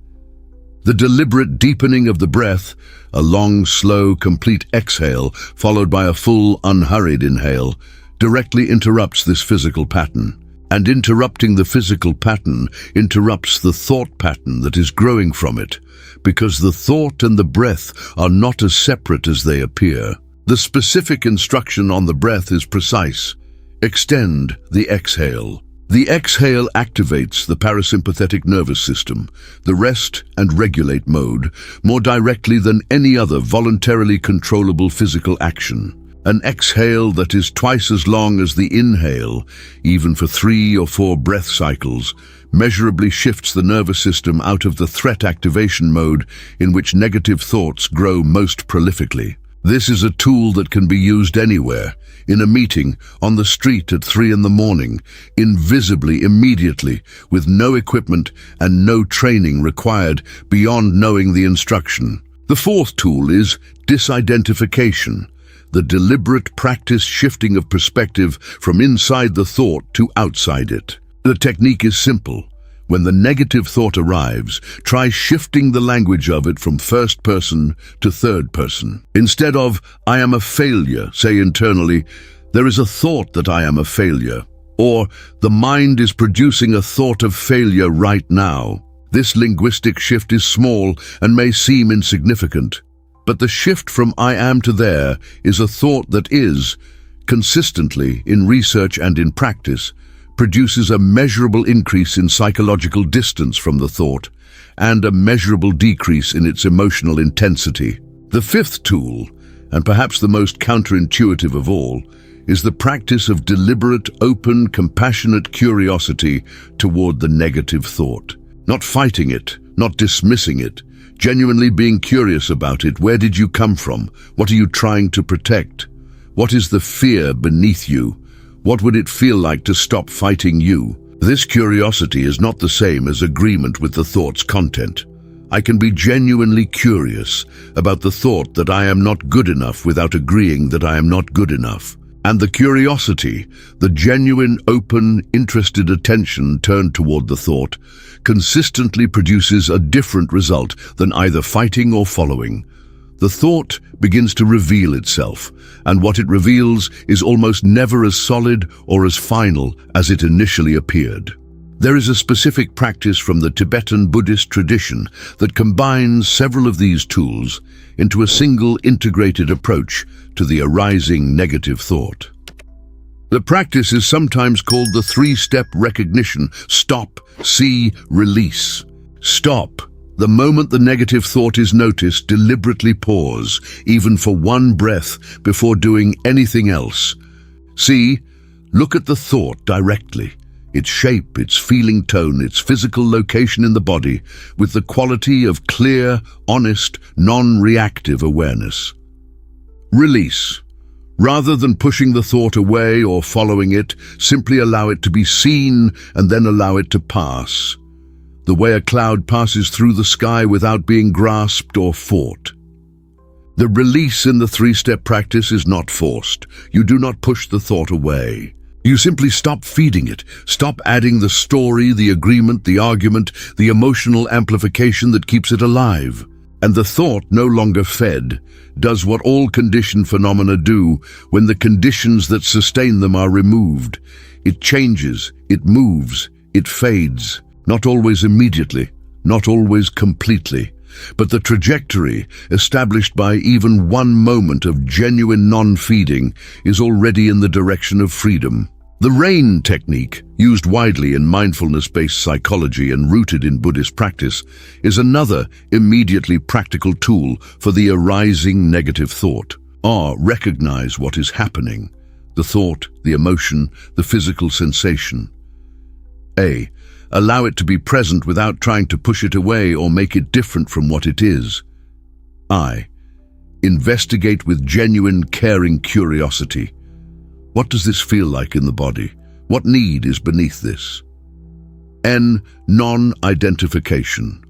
The deliberate deepening of the breath, a long, slow, complete exhale followed by a full, unhurried inhale, directly interrupts this physical pattern. And interrupting the physical pattern interrupts the thought pattern that is growing from it, because the thought and the breath are not as separate as they appear. The specific instruction on the breath is precise. Extend the exhale. The exhale activates the parasympathetic nervous system, the rest and regulate mode, more directly than any other voluntarily controllable physical action. An exhale that is twice as long as the inhale, even for 3 or 4 breath cycles, measurably shifts the nervous system out of the threat activation mode in which negative thoughts grow most prolifically. This is a tool that can be used anywhere, in a meeting, on the street at 3 in the morning, invisibly, immediately, with no equipment and no training required beyond knowing the instruction. The fourth tool is disidentification, the deliberate practice shifting of perspective from inside the thought to outside it. The technique is simple. When the negative thought arrives, try shifting the language of it from first person to third person. Instead of, "I am a failure," say internally, "There is a thought that I am a failure," or "The mind is producing a thought of failure right now." This linguistic shift is small and may seem insignificant, but the shift from "I am" to "there" is a thought that is, consistently in research and in practice, produces a measurable increase in psychological distance from the thought and a measurable decrease in its emotional intensity. The fifth tool, and perhaps the most counterintuitive of all, is the practice of deliberate, open, compassionate curiosity toward the negative thought. Not fighting it, not dismissing it, genuinely being curious about it. Where did you come from? What are you trying to protect? What is the fear beneath you? What would it feel like to stop fighting you? This curiosity is not the same as agreement with the thought's content. I can be genuinely curious about the thought that I am not good enough without agreeing that I am not good enough. And the curiosity, the genuine, open, interested attention turned toward the thought, consistently produces a different result than either fighting or following. The thought begins to reveal itself, and what it reveals is almost never as solid or as final as it initially appeared. There is a specific practice from the Tibetan Buddhist tradition that combines several of these tools into a single integrated approach to the arising negative thought. The practice is sometimes called the 3-step recognition: stop, see, release. Stop The moment the negative thought is noticed, deliberately pause, even for one breath, before doing anything else. See, look at the thought directly. Its shape, its feeling tone, its physical location in the body, with the quality of clear, honest, non-reactive awareness. Release. Rather than pushing the thought away or following it, simply allow it to be seen and then allow it to pass. The way a cloud passes through the sky without being grasped or fought. The release in the three-step practice is not forced. You do not push the thought away. You simply stop feeding it, stop adding the story, the agreement, the argument, the emotional amplification that keeps it alive. And the thought, no longer fed, does what all conditioned phenomena do when the conditions that sustain them are removed. It changes, it moves, it fades. Not always immediately, not always completely, but the trajectory, established by even one moment of genuine non-feeding, is already in the direction of freedom. The RAIN technique, used widely in mindfulness-based psychology and rooted in Buddhist practice, is another immediately practical tool for the arising negative thought. Recognize what is happening, the thought, the emotion, the physical sensation. Allow it to be present without trying to push it away or make it different from what it is. Investigate with genuine, caring curiosity. What does this feel like in the body? What need is beneath this? Non-identification.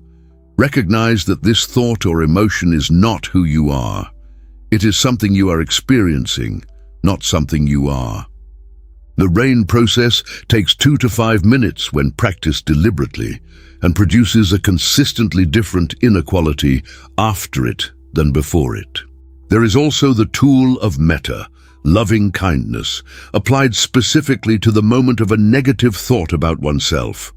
Recognize that this thought or emotion is not who you are. It is something you are experiencing, not something you are. The RAIN process takes 2 to 5 minutes when practiced deliberately and produces a consistently different inner quality after it than before it. There is also the tool of metta, loving kindness, applied specifically to the moment of a negative thought about oneself.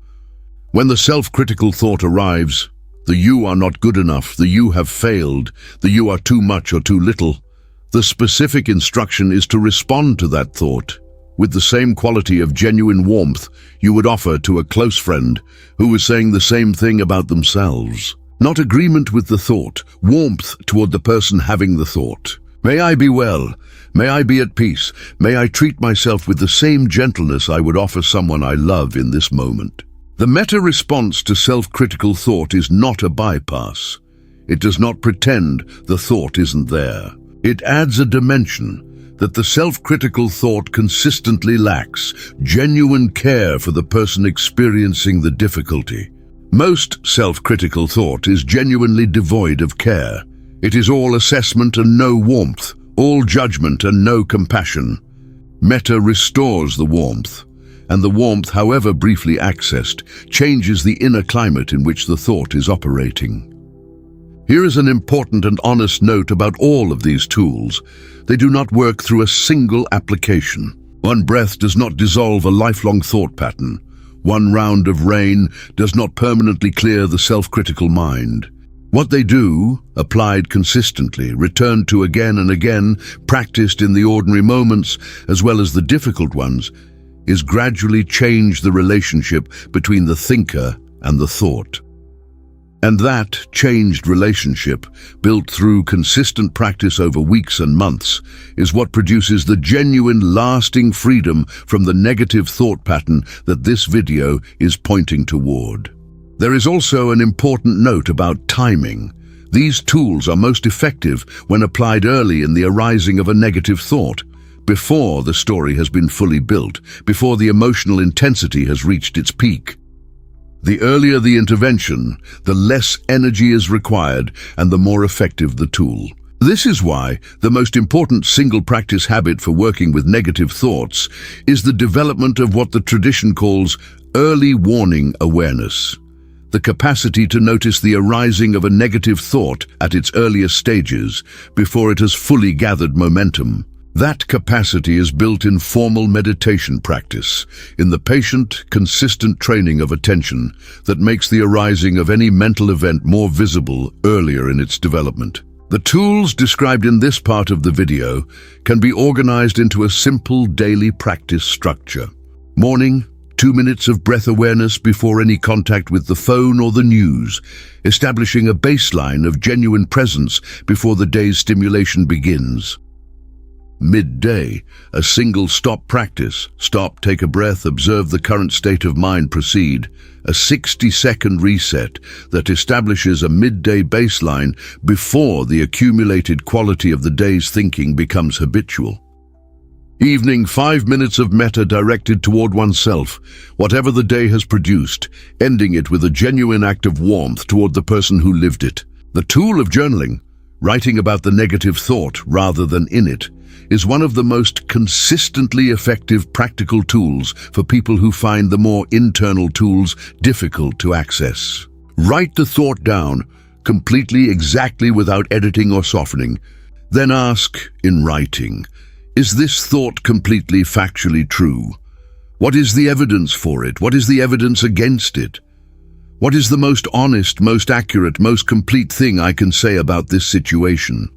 When the self-critical thought arrives, the you are not good enough, the you have failed, the you are too much or too little, the specific instruction is to respond to that thought with the same quality of genuine warmth you would offer to a close friend who was saying the same thing about themselves. Not agreement with the thought, warmth toward the person having the thought. May I be well. May I be at peace. May I treat myself with the same gentleness I would offer someone I love in this moment. The metta response to self-critical thought is not a bypass. It does not pretend the thought isn't there. It adds a dimension that the self-critical thought consistently lacks, genuine care for the person experiencing the difficulty. Most self-critical thought is genuinely devoid of care. It is all assessment and no warmth, all judgment and no compassion. Metta restores the warmth, and the warmth, however briefly accessed, changes the inner climate in which the thought is operating. Here is an important and honest note about all of these tools. They do not work through a single application. One breath does not dissolve a lifelong thought pattern. One round of RAIN does not permanently clear the self-critical mind. What they do, applied consistently, returned to again and again, practiced in the ordinary moments as well as the difficult ones, is gradually change the relationship between the thinker and the thought. And that changed relationship, built through consistent practice over weeks and months, is what produces the genuine, lasting freedom from the negative thought pattern that this video is pointing toward. There is also an important note about timing. These tools are most effective when applied early in the arising of a negative thought, before the story has been fully built, before the emotional intensity has reached its peak. The earlier the intervention, the less energy is required and the more effective the tool. This is why the most important single practice habit for working with negative thoughts is the development of what the tradition calls early warning awareness. The capacity to notice the arising of a negative thought at its earliest stages before it has fully gathered momentum. That capacity is built in formal meditation practice, in the patient, consistent training of attention that makes the arising of any mental event more visible earlier in its development. The tools described in this part of the video can be organized into a simple daily practice structure. Morning, 2 minutes of breath awareness before any contact with the phone or the news, establishing a baseline of genuine presence before the day's stimulation begins. Midday, a single stop practice. Stop, take a breath, observe the current state of mind, proceed. A 60-second reset that establishes a midday baseline before the accumulated quality of the day's thinking becomes habitual. Evening, 5 minutes of metta directed toward oneself, whatever the day has produced, ending it with a genuine act of warmth toward the person who lived it. The tool of journaling, writing about the negative thought rather than in it, is one of the most consistently effective practical tools for people who find the more internal tools difficult to access. Write the thought down, completely, exactly, without editing or softening. Then ask, in writing, is this thought completely factually true? What is the evidence for it? What is the evidence against it? What is the most honest, most accurate, most complete thing I can say about this situation?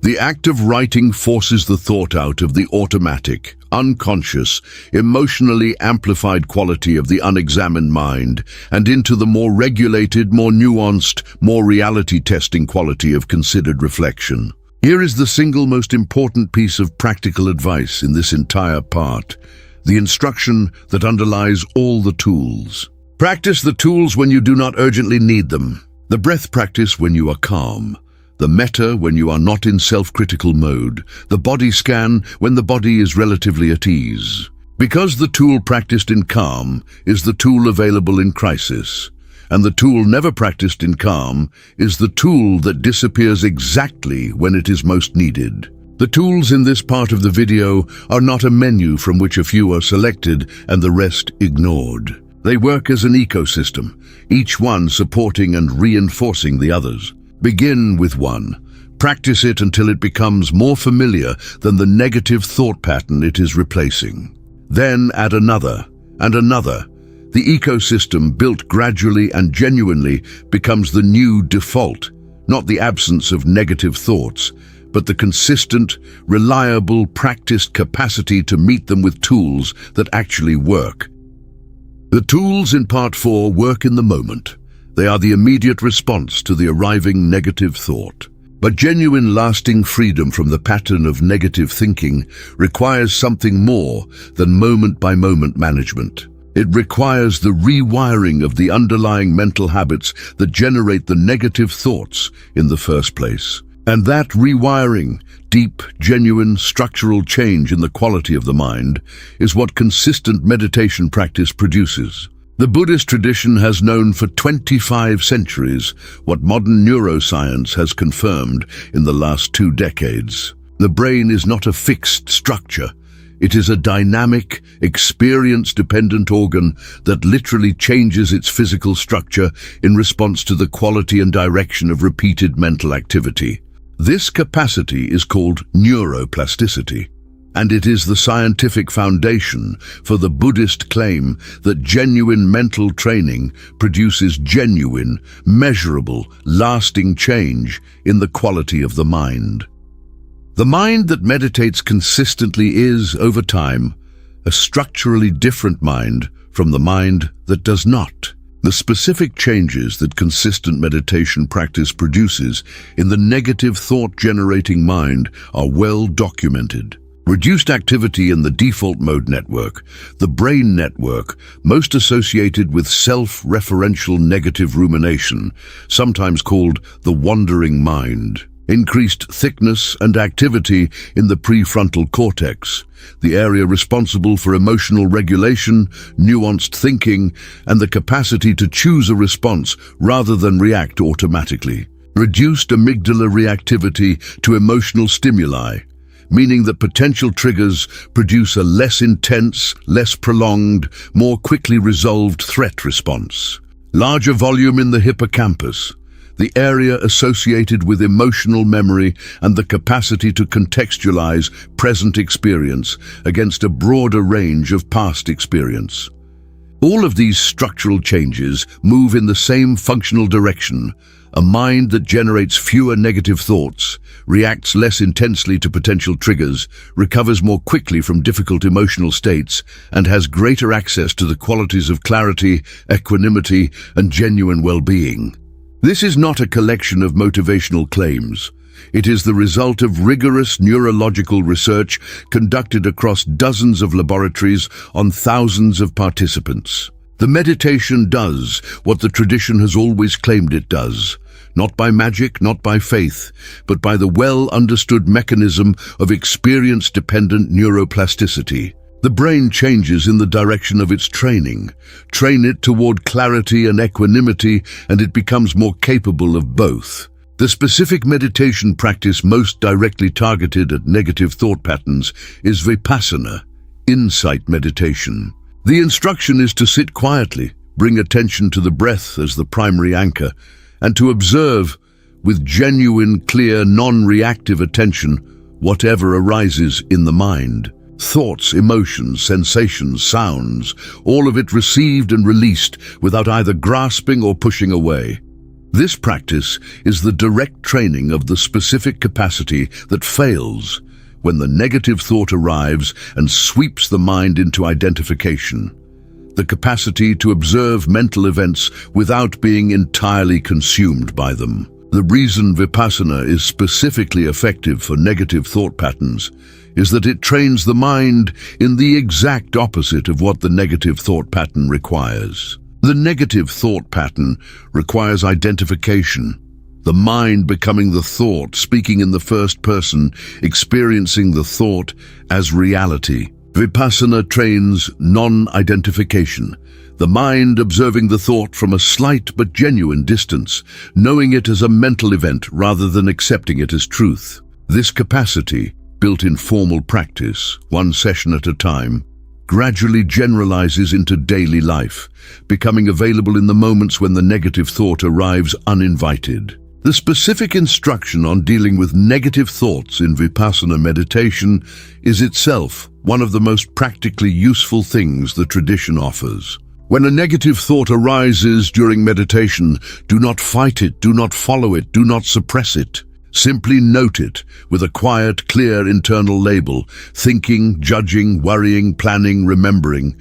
The act of writing forces the thought out of the automatic, unconscious, emotionally amplified quality of the unexamined mind and into the more regulated, more nuanced, more reality-testing quality of considered reflection. Here is the single most important piece of practical advice in this entire part, the instruction that underlies all the tools. Practice the tools when you do not urgently need them. The breath practice when you are calm. The metta when you are not in self-critical mode. The body scan when the body is relatively at ease. Because the tool practiced in calm is the tool available in crisis, and the tool never practiced in calm is the tool that disappears exactly when it is most needed. The tools in this part of the video are not a menu from which a few are selected and the rest ignored. They work as an ecosystem, each one supporting and reinforcing the others. Begin with one. Practice it until it becomes more familiar than the negative thought pattern it is replacing. Then add another and another. The ecosystem, built gradually and genuinely, becomes the new default, not the absence of negative thoughts, but the consistent, reliable, practiced capacity to meet them with tools that actually work. The tools in Part 4 work in the moment. They are the immediate response to the arriving negative thought. But genuine, lasting freedom from the pattern of negative thinking requires something more than moment-by-moment management. It requires the rewiring of the underlying mental habits that generate the negative thoughts in the first place. And that rewiring, deep, genuine, structural change in the quality of the mind, is what consistent meditation practice produces. The Buddhist tradition has known for 25 centuries what modern neuroscience has confirmed in the last 2 decades. The brain is not a fixed structure. It is a dynamic, experience-dependent organ that literally changes its physical structure in response to the quality and direction of repeated mental activity. This capacity is called neuroplasticity, and it is the scientific foundation for the Buddhist claim that genuine mental training produces genuine, measurable, lasting change in the quality of the mind. The mind that meditates consistently is, over time, a structurally different mind from the mind that does not. The specific changes that consistent meditation practice produces in the negative thought-generating mind are well documented. Reduced activity in the default mode network, the brain network most associated with self-referential negative rumination, sometimes called the wandering mind. Increased thickness and activity in the prefrontal cortex, the area responsible for emotional regulation, nuanced thinking, and the capacity to choose a response rather than react automatically. Reduced amygdala reactivity to emotional stimuli, meaning that potential triggers produce a less intense, less prolonged, more quickly resolved threat response. Larger volume in the hippocampus, the area associated with emotional memory and the capacity to contextualize present experience against a broader range of past experience. All of these structural changes move in the same functional direction: a mind that generates fewer negative thoughts, reacts less intensely to potential triggers, recovers more quickly from difficult emotional states, and has greater access to the qualities of clarity, equanimity, and genuine well-being. This is not a collection of motivational claims. It is the result of rigorous neurological research conducted across dozens of laboratories on thousands of participants. The meditation does what the tradition has always claimed it does, not by magic, not by faith, but by the well-understood mechanism of experience-dependent neuroplasticity. The brain changes in the direction of its training. Train it toward clarity and equanimity, and it becomes more capable of both. The specific meditation practice most directly targeted at negative thought patterns is vipassana, insight meditation. The instruction is to sit quietly, bring attention to the breath as the primary anchor, and to observe, with genuine, clear, non-reactive attention, whatever arises in the mind. Thoughts, emotions, sensations, sounds, all of it received and released without either grasping or pushing away. This practice is the direct training of the specific capacity that fails when the negative thought arrives and sweeps the mind into identification. The capacity to observe mental events without being entirely consumed by them. The reason vipassana is specifically effective for negative thought patterns is that it trains the mind in the exact opposite of what the negative thought pattern requires. The negative thought pattern requires identification, the mind becoming the thought, speaking in the first person, experiencing the thought as reality. Vipassana trains non-identification, the mind observing the thought from a slight but genuine distance, knowing it as a mental event rather than accepting it as truth. This capacity, built in formal practice, one session at a time, gradually generalizes into daily life, becoming available in the moments when the negative thought arrives uninvited. The specific instruction on dealing with negative thoughts in Vipassana meditation is itself one of the most practically useful things the tradition offers. When a negative thought arises during meditation, do not fight it, do not follow it, do not suppress it. Simply note it with a quiet, clear internal label: thinking, judging, worrying, planning, remembering,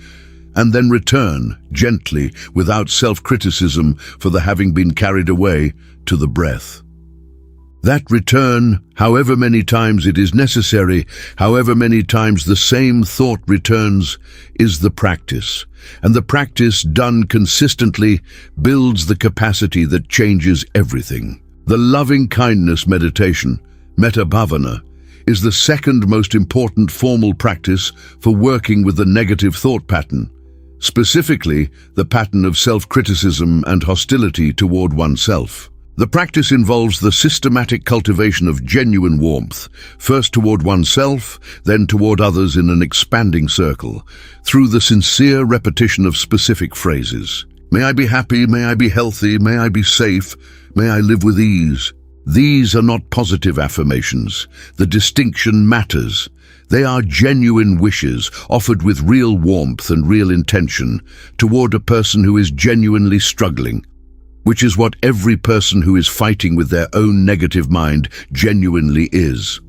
and then return gently, without self-criticism for the having been carried away, to the breath. That return, however many times it is necessary, however many times the same thought returns, is the practice. And the practice, done consistently, builds the capacity that changes everything. The loving-kindness meditation, metta bhavana, is the second most important formal practice for working with the negative thought pattern, specifically the pattern of self-criticism and hostility toward oneself. The practice involves the systematic cultivation of genuine warmth, first toward oneself, then toward others in an expanding circle, through the sincere repetition of specific phrases. May I be happy, may I be healthy, may I be safe, may I live with ease. These are not positive affirmations. The distinction matters. They are genuine wishes, offered with real warmth and real intention, toward a person who is genuinely struggling, which is what every person who is fighting with their own negative mind genuinely is.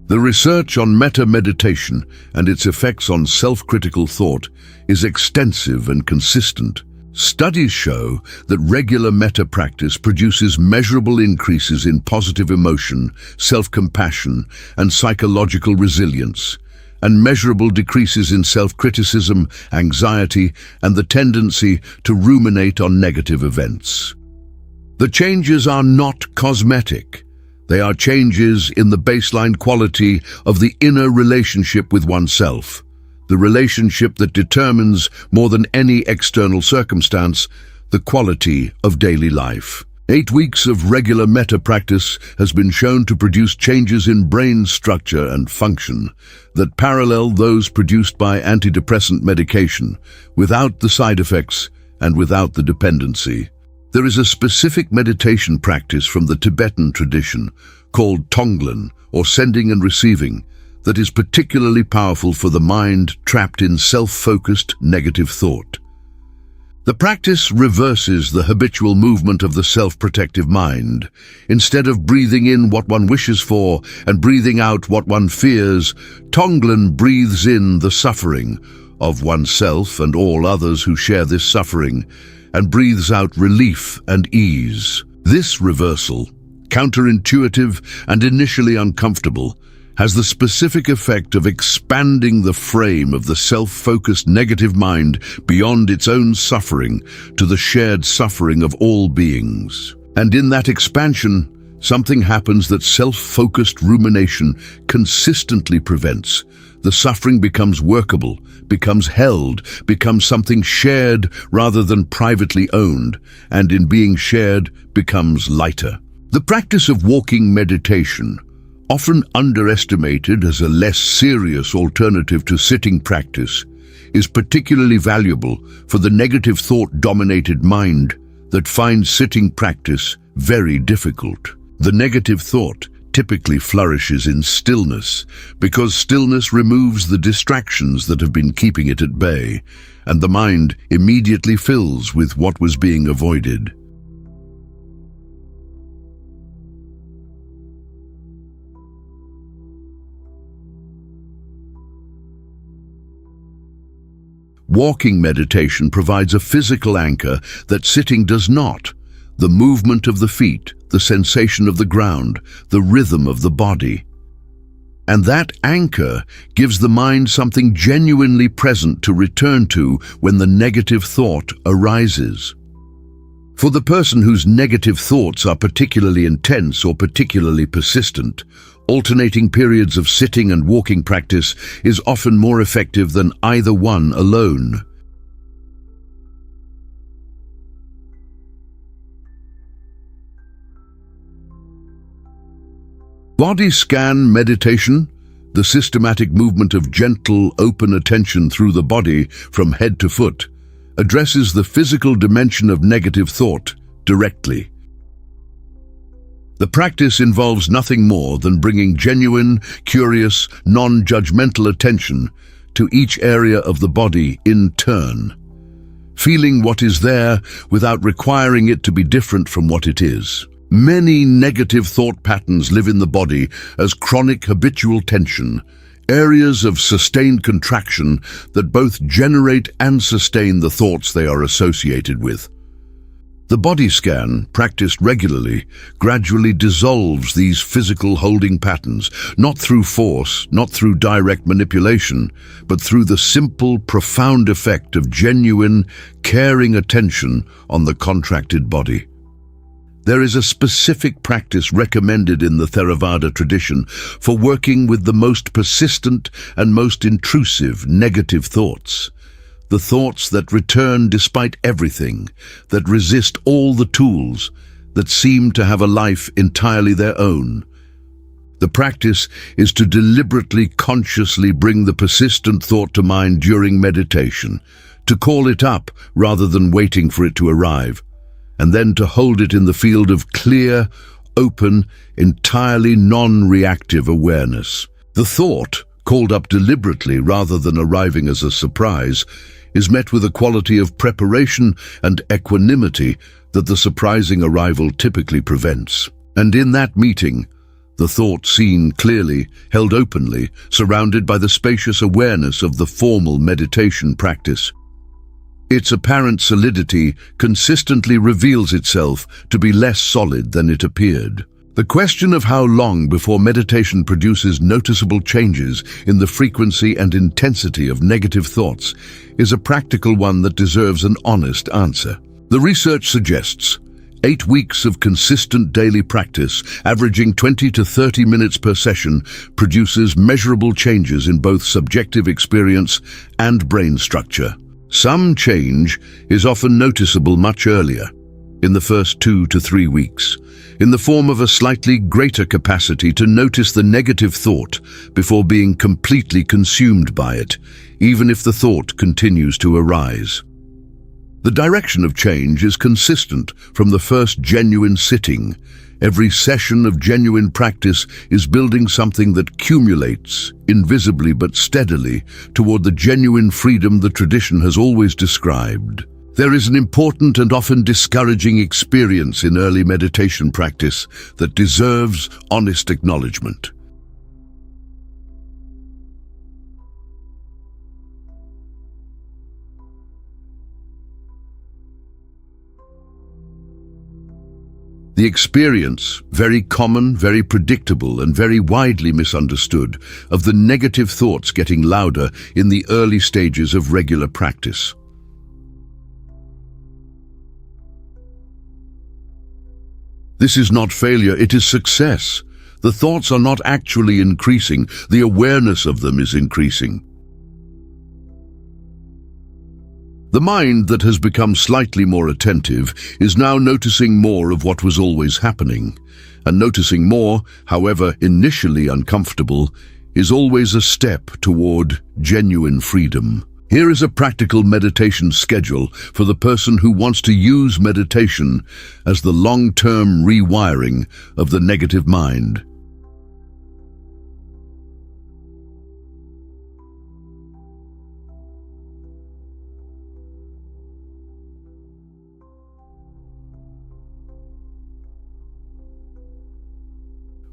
The research on metta meditation and its effects on self-critical thought is extensive and consistent. Studies show that regular metta practice produces measurable increases in positive emotion, self-compassion, and psychological resilience, and measurable decreases in self-criticism, anxiety, and the tendency to ruminate on negative events. The changes are not cosmetic. They are changes in the baseline quality of the inner relationship with oneself, the relationship that determines, more than any external circumstance, the quality of daily life. 8 weeks of regular metta practice has been shown to produce changes in brain structure and function that parallel those produced by antidepressant medication, without the side effects and without the dependency. There is a specific meditation practice from the Tibetan tradition called Tonglen, or sending and receiving, that is particularly powerful for the mind trapped in self-focused negative thought. The practice reverses the habitual movement of the self-protective mind. Instead of breathing in what one wishes for and breathing out what one fears, Tonglen breathes in the suffering of oneself and all others who share this suffering, and breathes out relief and ease. This reversal, counterintuitive and initially uncomfortable, has the specific effect of expanding the frame of the self-focused negative mind beyond its own suffering to the shared suffering of all beings. And in that expansion, something happens that self-focused rumination consistently prevents. The suffering becomes workable, becomes held, becomes something shared rather than privately owned, and in being shared becomes lighter. The practice of walking meditation, often underestimated as a less serious alternative to sitting practice, is particularly valuable for the negative thought-dominated mind that finds sitting practice very difficult. The negative thought typically flourishes in stillness because stillness removes the distractions that have been keeping it at bay, and the mind immediately fills with what was being avoided. Walking meditation provides a physical anchor that sitting does not. The movement of the feet, the sensation of the ground, the rhythm of the body. And that anchor gives the mind something genuinely present to return to when the negative thought arises. For the person whose negative thoughts are particularly intense or particularly persistent, alternating periods of sitting and walking practice is often more effective than either one alone. Body scan meditation, the systematic movement of gentle, open attention through the body from head to foot, addresses the physical dimension of negative thought directly. The practice involves nothing more than bringing genuine, curious, non-judgmental attention to each area of the body in turn, feeling what is there without requiring it to be different from what it is. Many negative thought patterns live in the body as chronic habitual tension, areas of sustained contraction that both generate and sustain the thoughts they are associated with. The body scan, practiced regularly, gradually dissolves these physical holding patterns, not through force, not through direct manipulation, but through the simple, profound effect of genuine, caring attention on the contracted body. There is a specific practice recommended in the Theravada tradition for working with the most persistent and most intrusive negative thoughts. The thoughts that return despite everything, that resist all the tools, that seem to have a life entirely their own. The practice is to deliberately, consciously bring the persistent thought to mind during meditation, to call it up rather than waiting for it to arrive, and then to hold it in the field of clear, open, entirely non-reactive awareness. The thought, called up deliberately rather than arriving as a surprise, is met with a quality of preparation and equanimity that the surprising arrival typically prevents. And in that meeting, the thought seen clearly, held openly, surrounded by the spacious awareness of the formal meditation practice. Its apparent solidity consistently reveals itself to be less solid than it appeared. The question of how long before meditation produces noticeable changes in the frequency and intensity of negative thoughts is a practical one that deserves an honest answer. The research suggests 8 weeks of consistent daily practice, averaging 20 to 30 minutes per session, produces measurable changes in both subjective experience and brain structure. Some change is often noticeable much earlier, in the first 2 to 3 weeks, in the form of a slightly greater capacity to notice the negative thought before being completely consumed by it, even if the thought continues to arise. The direction of change is consistent from the first genuine sitting. Every session of genuine practice is building something that accumulates, invisibly but steadily, toward the genuine freedom the tradition has always described. There is an important and often discouraging experience in early meditation practice that deserves honest acknowledgement. The experience, very common, very predictable, and very widely misunderstood, of the negative thoughts getting louder in the early stages of regular practice. This is not failure, it is success. The thoughts are not actually increasing, the awareness of them is increasing. The mind that has become slightly more attentive is now noticing more of what was always happening, and noticing more, however initially uncomfortable, is always a step toward genuine freedom. Here is a practical meditation schedule for the person who wants to use meditation as the long-term rewiring of the negative mind.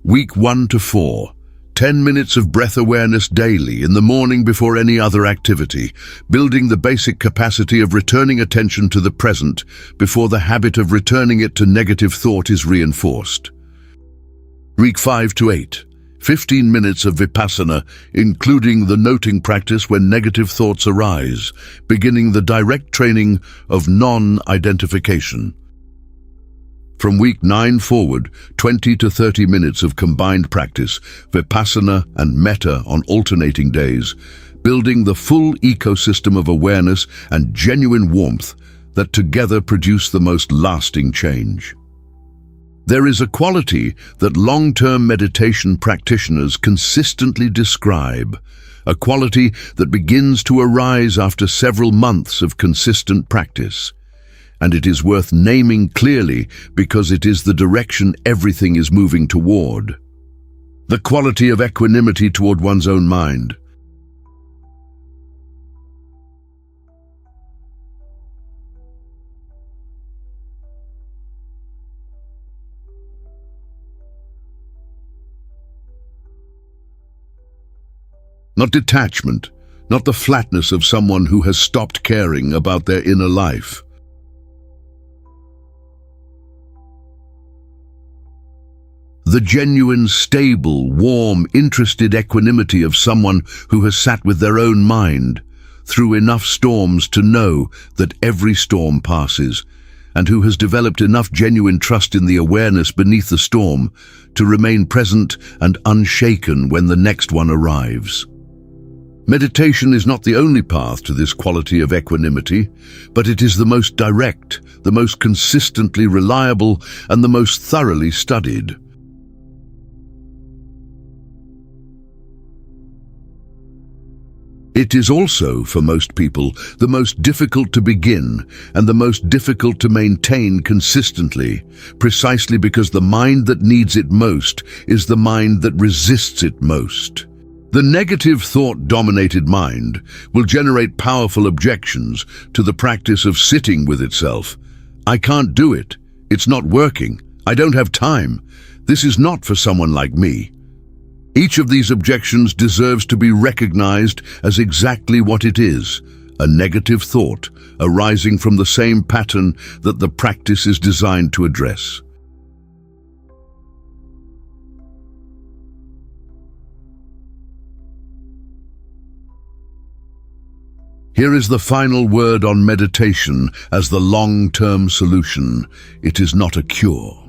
Week 1 to 4. 10 minutes of breath awareness daily in the morning before any other activity, building the basic capacity of returning attention to the present before the habit of returning it to negative thought is reinforced. Week 5 to 8. 15 minutes of vipassana, including the noting practice when negative thoughts arise, beginning the direct training of non-identification. From week 9 forward, 20 to 30 minutes of combined practice, vipassana and metta on alternating days, building the full ecosystem of awareness and genuine warmth that together produce the most lasting change. There is a quality that long-term meditation practitioners consistently describe, a quality that begins to arise after several months of consistent practice. And it is worth naming clearly because it is the direction everything is moving toward. The quality of equanimity toward one's own mind. Not detachment, not the flatness of someone who has stopped caring about their inner life. The genuine, stable, warm, interested equanimity of someone who has sat with their own mind through enough storms to know that every storm passes, and who has developed enough genuine trust in the awareness beneath the storm to remain present and unshaken when the next one arrives. Meditation is not the only path to this quality of equanimity, but it is the most direct, the most consistently reliable, and the most thoroughly studied. It is also, for most people, the most difficult to begin and the most difficult to maintain consistently, precisely because the mind that needs it most is the mind that resists it most. The negative thought-dominated mind will generate powerful objections to the practice of sitting with itself. I can't do it. It's not working. I don't have time. This is not for someone like me. Each of these objections deserves to be recognized as exactly what it is, a negative thought arising from the same pattern that the practice is designed to address. Here is the final word on meditation as the long-term solution. It is not a cure.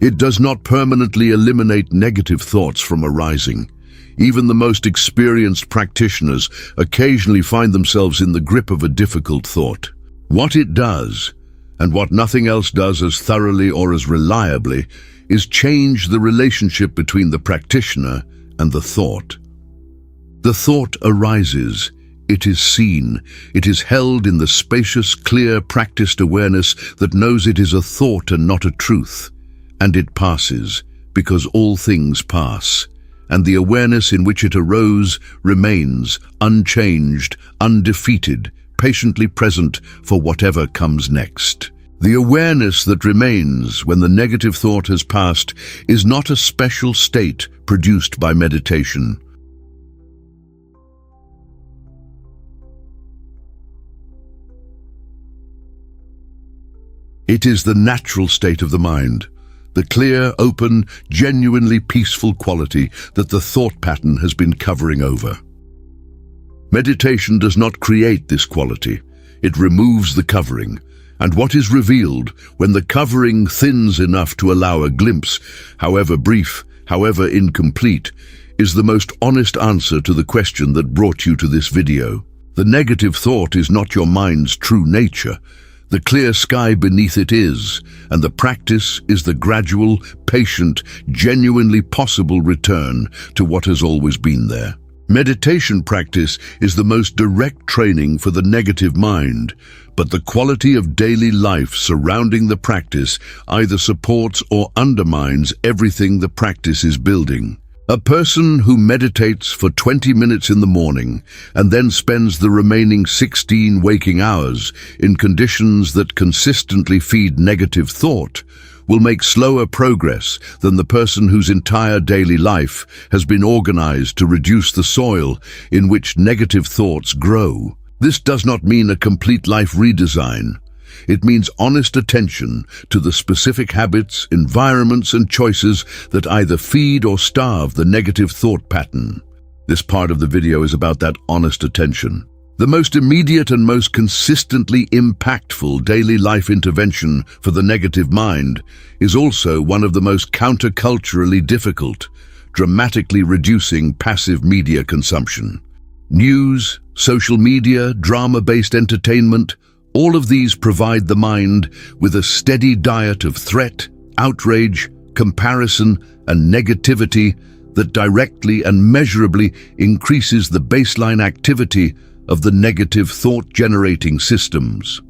It does not permanently eliminate negative thoughts from arising. Even the most experienced practitioners occasionally find themselves in the grip of a difficult thought. What it does, and what nothing else does as thoroughly or as reliably, is change the relationship between the practitioner and the thought. The thought arises. It is seen. It is held in the spacious, clear, practiced awareness that knows it is a thought and not a truth. And it passes, because all things pass, and the awareness in which it arose remains unchanged, undefeated, patiently present for whatever comes next. The awareness that remains when the negative thought has passed is not a special state produced by meditation. It is the natural state of the mind, the clear, open, genuinely peaceful quality that the thought pattern has been covering over. Meditation does not create this quality. It removes the covering, and what is revealed when the covering thins enough to allow a glimpse, however brief, however incomplete, is the most honest answer to the question that brought you to this video. The negative thought is not your mind's true nature. The clear sky beneath it is, and the practice is the gradual, patient, genuinely possible return to what has always been there. Meditation practice is the most direct training for the negative mind, but the quality of daily life surrounding the practice either supports or undermines everything the practice is building. A person who meditates for 20 minutes in the morning and then spends the remaining 16 waking hours in conditions that consistently feed negative thought will make slower progress than the person whose entire daily life has been organized to reduce the soil in which negative thoughts grow. This does not mean a complete life redesign. It means honest attention to the specific habits, environments, and choices that either feed or starve the negative thought pattern. This part of the video is about that honest attention. The most immediate and most consistently impactful daily life intervention for the negative mind is also one of the most counterculturally difficult, dramatically reducing passive media consumption. News, social media, drama-based entertainment, all of these provide the mind with a steady diet of threat, outrage, comparison, and negativity that directly and measurably increases the baseline activity of the negative thought-generating systems.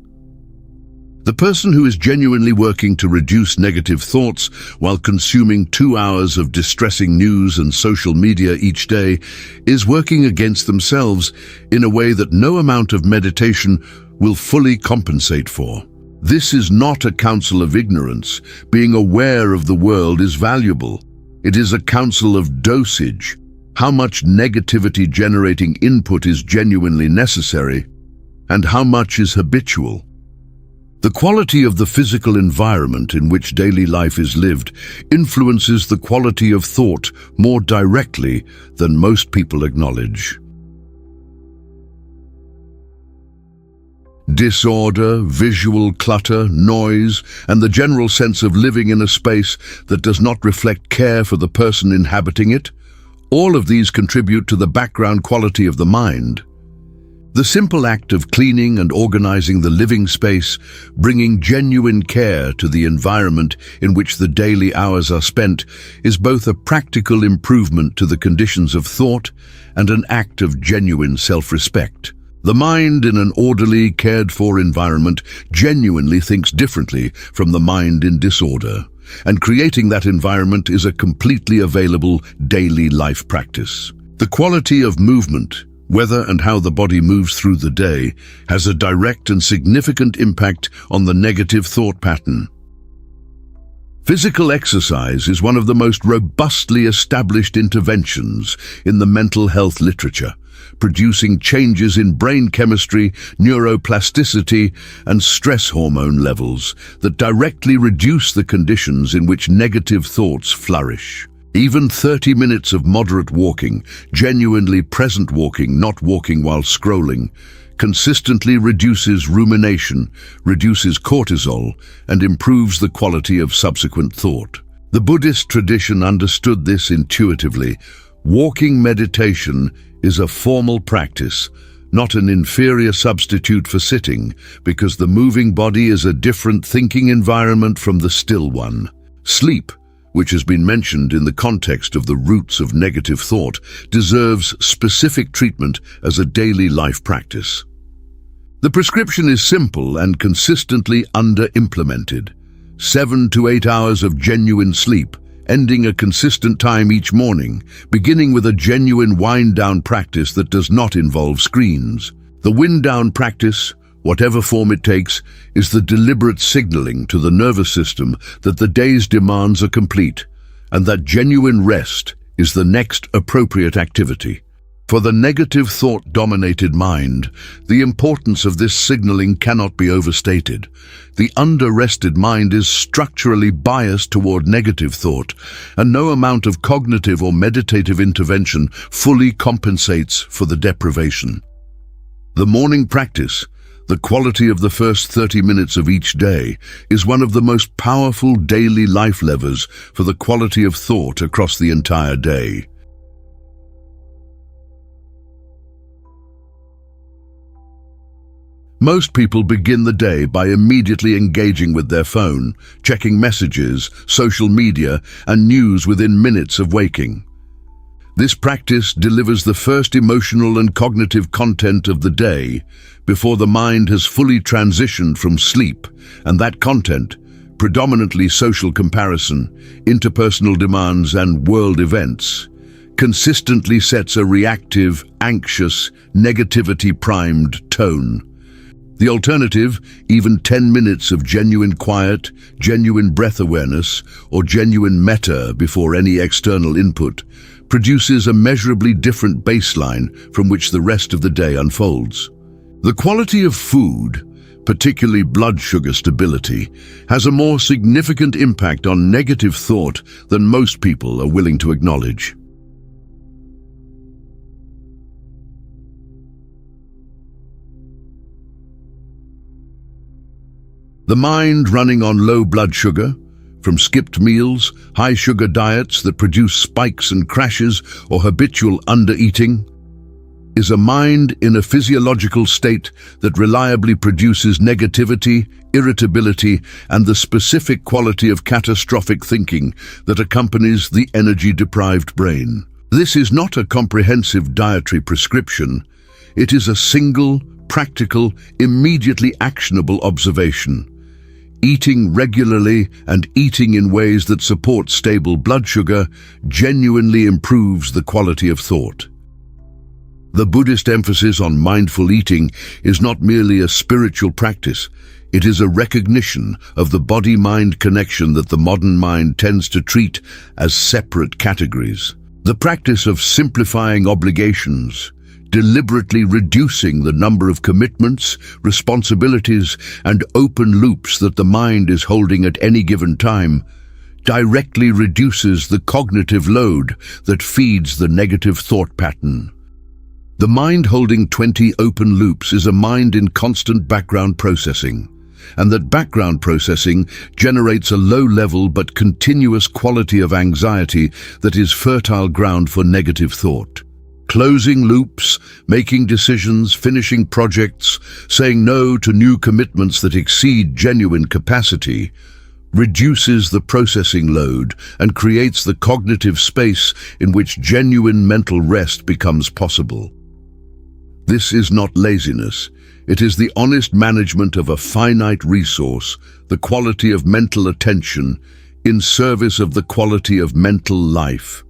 The person who is genuinely working to reduce negative thoughts while consuming 2 hours of distressing news and social media each day is working against themselves in a way that no amount of meditation will fully compensate for. This is not a counsel of ignorance. Being aware of the world is valuable. It is a counsel of dosage. How much negativity-generating input is genuinely necessary, and how much is habitual. The quality of the physical environment in which daily life is lived influences the quality of thought more directly than most people acknowledge. Disorder, visual clutter, noise, and the general sense of living in a space that does not reflect care for the person inhabiting it, all of these contribute to the background quality of the mind. The simple act of cleaning and organizing the living space, bringing genuine care to the environment in which the daily hours are spent, is both a practical improvement to the conditions of thought and an act of genuine self-respect. The mind in an orderly, cared-for environment genuinely thinks differently from the mind in disorder, and creating that environment is a completely available daily life practice. The quality of movement, whether and how the body moves through the day, has a direct and significant impact on the negative thought pattern. Physical exercise is one of the most robustly established interventions in the mental health literature, producing changes in brain chemistry, neuroplasticity, and stress hormone levels that directly reduce the conditions in which negative thoughts flourish. Even 30 minutes of moderate walking, genuinely present walking, not walking while scrolling, consistently reduces rumination, reduces cortisol, and improves the quality of subsequent thought. The Buddhist tradition understood this intuitively. Walking meditation is a formal practice, not an inferior substitute for sitting, because the moving body is a different thinking environment from the still one. Sleep, which has been mentioned in the context of the roots of negative thought, deserves specific treatment as a daily life practice. The prescription is simple and consistently under-implemented. 7 to 8 hours of genuine sleep ending a consistent time each morning, beginning with a genuine wind-down practice that does not involve screens. The wind-down practice, whatever form it takes, is the deliberate signaling to the nervous system that the day's demands are complete, and that genuine rest is the next appropriate activity. For the negative thought-dominated mind, the importance of this signaling cannot be overstated. The under-rested mind is structurally biased toward negative thought, and no amount of cognitive or meditative intervention fully compensates for the deprivation. The morning practice, the quality of the first 30 minutes of each day, is one of the most powerful daily life levers for the quality of thought across the entire day. Most people begin the day by immediately engaging with their phone, checking messages, social media, and news within minutes of waking. This practice delivers the first emotional and cognitive content of the day before the mind has fully transitioned from sleep, and that content, predominantly social comparison, interpersonal demands, and world events, consistently sets a reactive, anxious, negativity-primed tone. The alternative, even 10 minutes of genuine quiet, genuine breath awareness, or genuine metta before any external input, produces a measurably different baseline from which the rest of the day unfolds. The quality of food, particularly blood sugar stability, has a more significant impact on negative thought than most people are willing to acknowledge. The mind running on low blood sugar, from skipped meals, high-sugar diets that produce spikes and crashes, or habitual under-eating, is a mind in a physiological state that reliably produces negativity, irritability, and the specific quality of catastrophic thinking that accompanies the energy-deprived brain. This is not a comprehensive dietary prescription. It is a single, practical, immediately actionable observation. Eating regularly and eating in ways that support stable blood sugar genuinely improves the quality of thought. The Buddhist emphasis on mindful eating is not merely a spiritual practice. It is a recognition of the body-mind connection that the modern mind tends to treat as separate categories. The practice of simplifying obligations, deliberately reducing the number of commitments, responsibilities, and open loops that the mind is holding at any given time, directly reduces the cognitive load that feeds the negative thought pattern. The mind holding 20 open loops is a mind in constant background processing, and that background processing generates a low-level but continuous quality of anxiety that is fertile ground for negative thought. Closing loops, making decisions, finishing projects, saying no to new commitments that exceed genuine capacity, reduces the processing load and creates the cognitive space in which genuine mental rest becomes possible. This is not laziness. It is the honest management of a finite resource, the quality of mental attention, in service of the quality of mental life.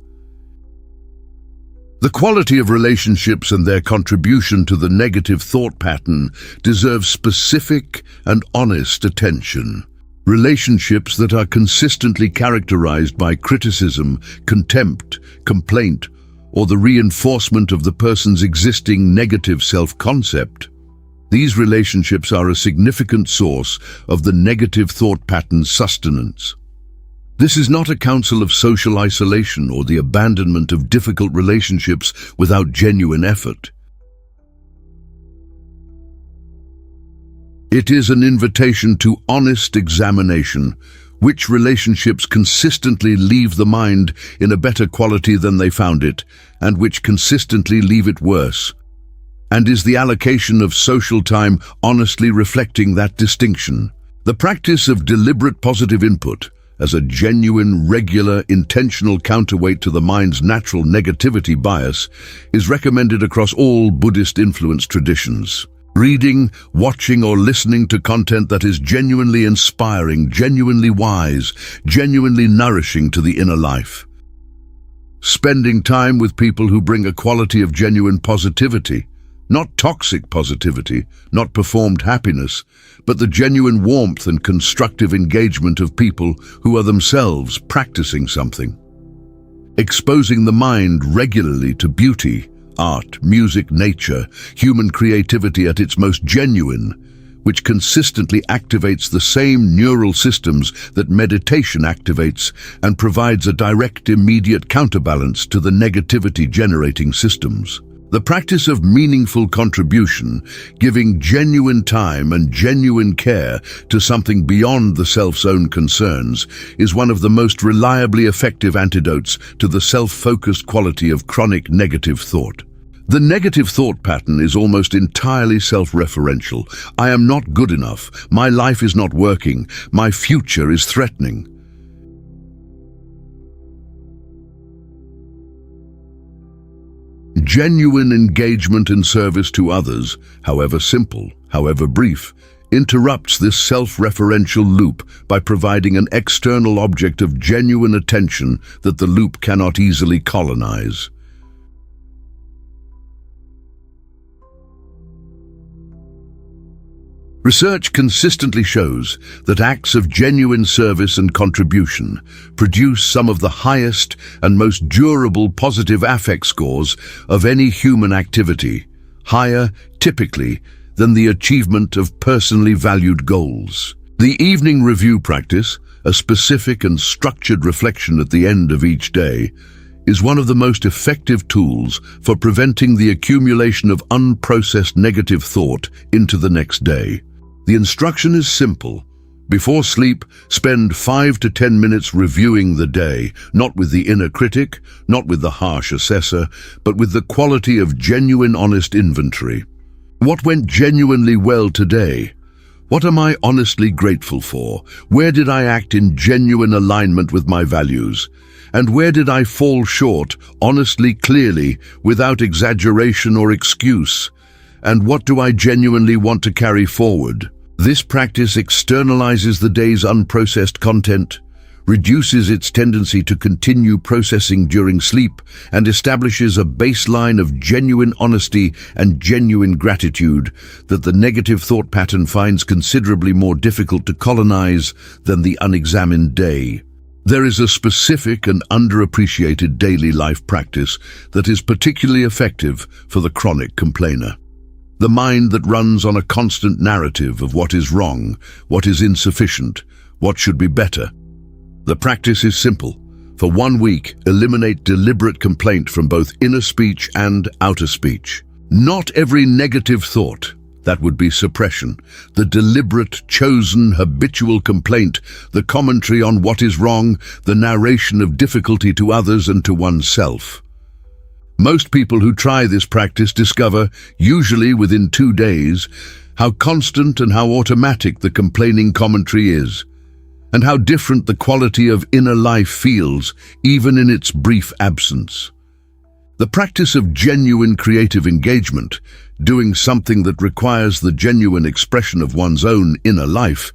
The quality of relationships and their contribution to the negative thought pattern deserve specific and honest attention. Relationships that are consistently characterized by criticism, contempt, complaint, or the reinforcement of the person's existing negative self-concept. These relationships are a significant source of the negative thought pattern's sustenance. This is not a counsel of social isolation or the abandonment of difficult relationships without genuine effort. It is an invitation to honest examination. Which relationships consistently leave the mind in a better quality than they found it, and which consistently leave it worse? And is the allocation of social time honestly reflecting that distinction? The practice of deliberate positive input, as a genuine, regular, intentional counterweight to the mind's natural negativity bias, is recommended across all Buddhist-influenced traditions. Reading, watching, or listening to content that is genuinely inspiring, genuinely wise, genuinely nourishing to the inner life. Spending time with people who bring a quality of genuine positivity, not toxic positivity, not performed happiness, but the genuine warmth and constructive engagement of people who are themselves practicing something. Exposing the mind regularly to beauty, art, music, nature, human creativity at its most genuine, which consistently activates the same neural systems that meditation activates and provides a direct, immediate counterbalance to the negativity-generating systems. The practice of meaningful contribution, giving genuine time and genuine care to something beyond the self's own concerns, is one of the most reliably effective antidotes to the self-focused quality of chronic negative thought. The negative thought pattern is almost entirely self-referential. I am not good enough. My life is not working. My future is threatening. Genuine engagement and service to others, however simple, however brief, interrupts this self-referential loop by providing an external object of genuine attention that the loop cannot easily colonize. Research consistently shows that acts of genuine service and contribution produce some of the highest and most durable positive affect scores of any human activity, higher, typically, than the achievement of personally valued goals. The evening review practice, a specific and structured reflection at the end of each day, is one of the most effective tools for preventing the accumulation of unprocessed negative thought into the next day. The instruction is simple. Before sleep, spend 5 to 10 minutes reviewing the day, not with the inner critic, not with the harsh assessor, but with the quality of genuine, honest inventory. What went genuinely well today? What am I honestly grateful for? Where did I act in genuine alignment with my values? And where did I fall short, honestly, clearly, without exaggeration or excuse? And what do I genuinely want to carry forward? This practice externalizes the day's unprocessed content, reduces its tendency to continue processing during sleep, and establishes a baseline of genuine honesty and genuine gratitude that the negative thought pattern finds considerably more difficult to colonize than the unexamined day. There is a specific and underappreciated daily life practice that is particularly effective for the chronic complainer. The mind that runs on a constant narrative of what is wrong, what is insufficient, what should be better. The practice is simple. For 1 week, eliminate deliberate complaint from both inner speech and outer speech. Not every negative thought, that would be suppression. The deliberate, chosen, habitual complaint, the commentary on what is wrong, the narration of difficulty to others and to oneself. Most people who try this practice discover, usually within 2 days, how constant and how automatic the complaining commentary is, and how different the quality of inner life feels, even in its brief absence. The practice of genuine creative engagement, doing something that requires the genuine expression of one's own inner life,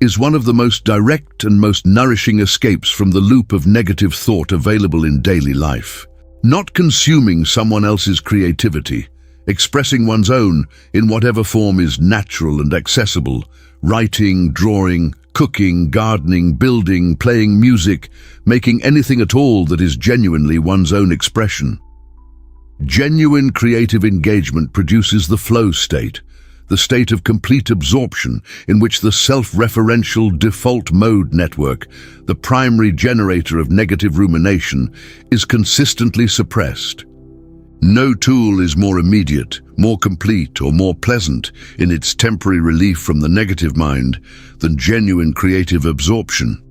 is one of the most direct and most nourishing escapes from the loop of negative thought available in daily life. Not consuming someone else's creativity, expressing one's own in whatever form is natural and accessible, writing, drawing, cooking, gardening, building, playing music, making anything at all that is genuinely one's own expression. Genuine creative engagement produces the flow state, the state of complete absorption in which the self-referential default mode network, the primary generator of negative rumination, is consistently suppressed. No tool is more immediate, more complete, or more pleasant in its temporary relief from the negative mind than genuine creative absorption.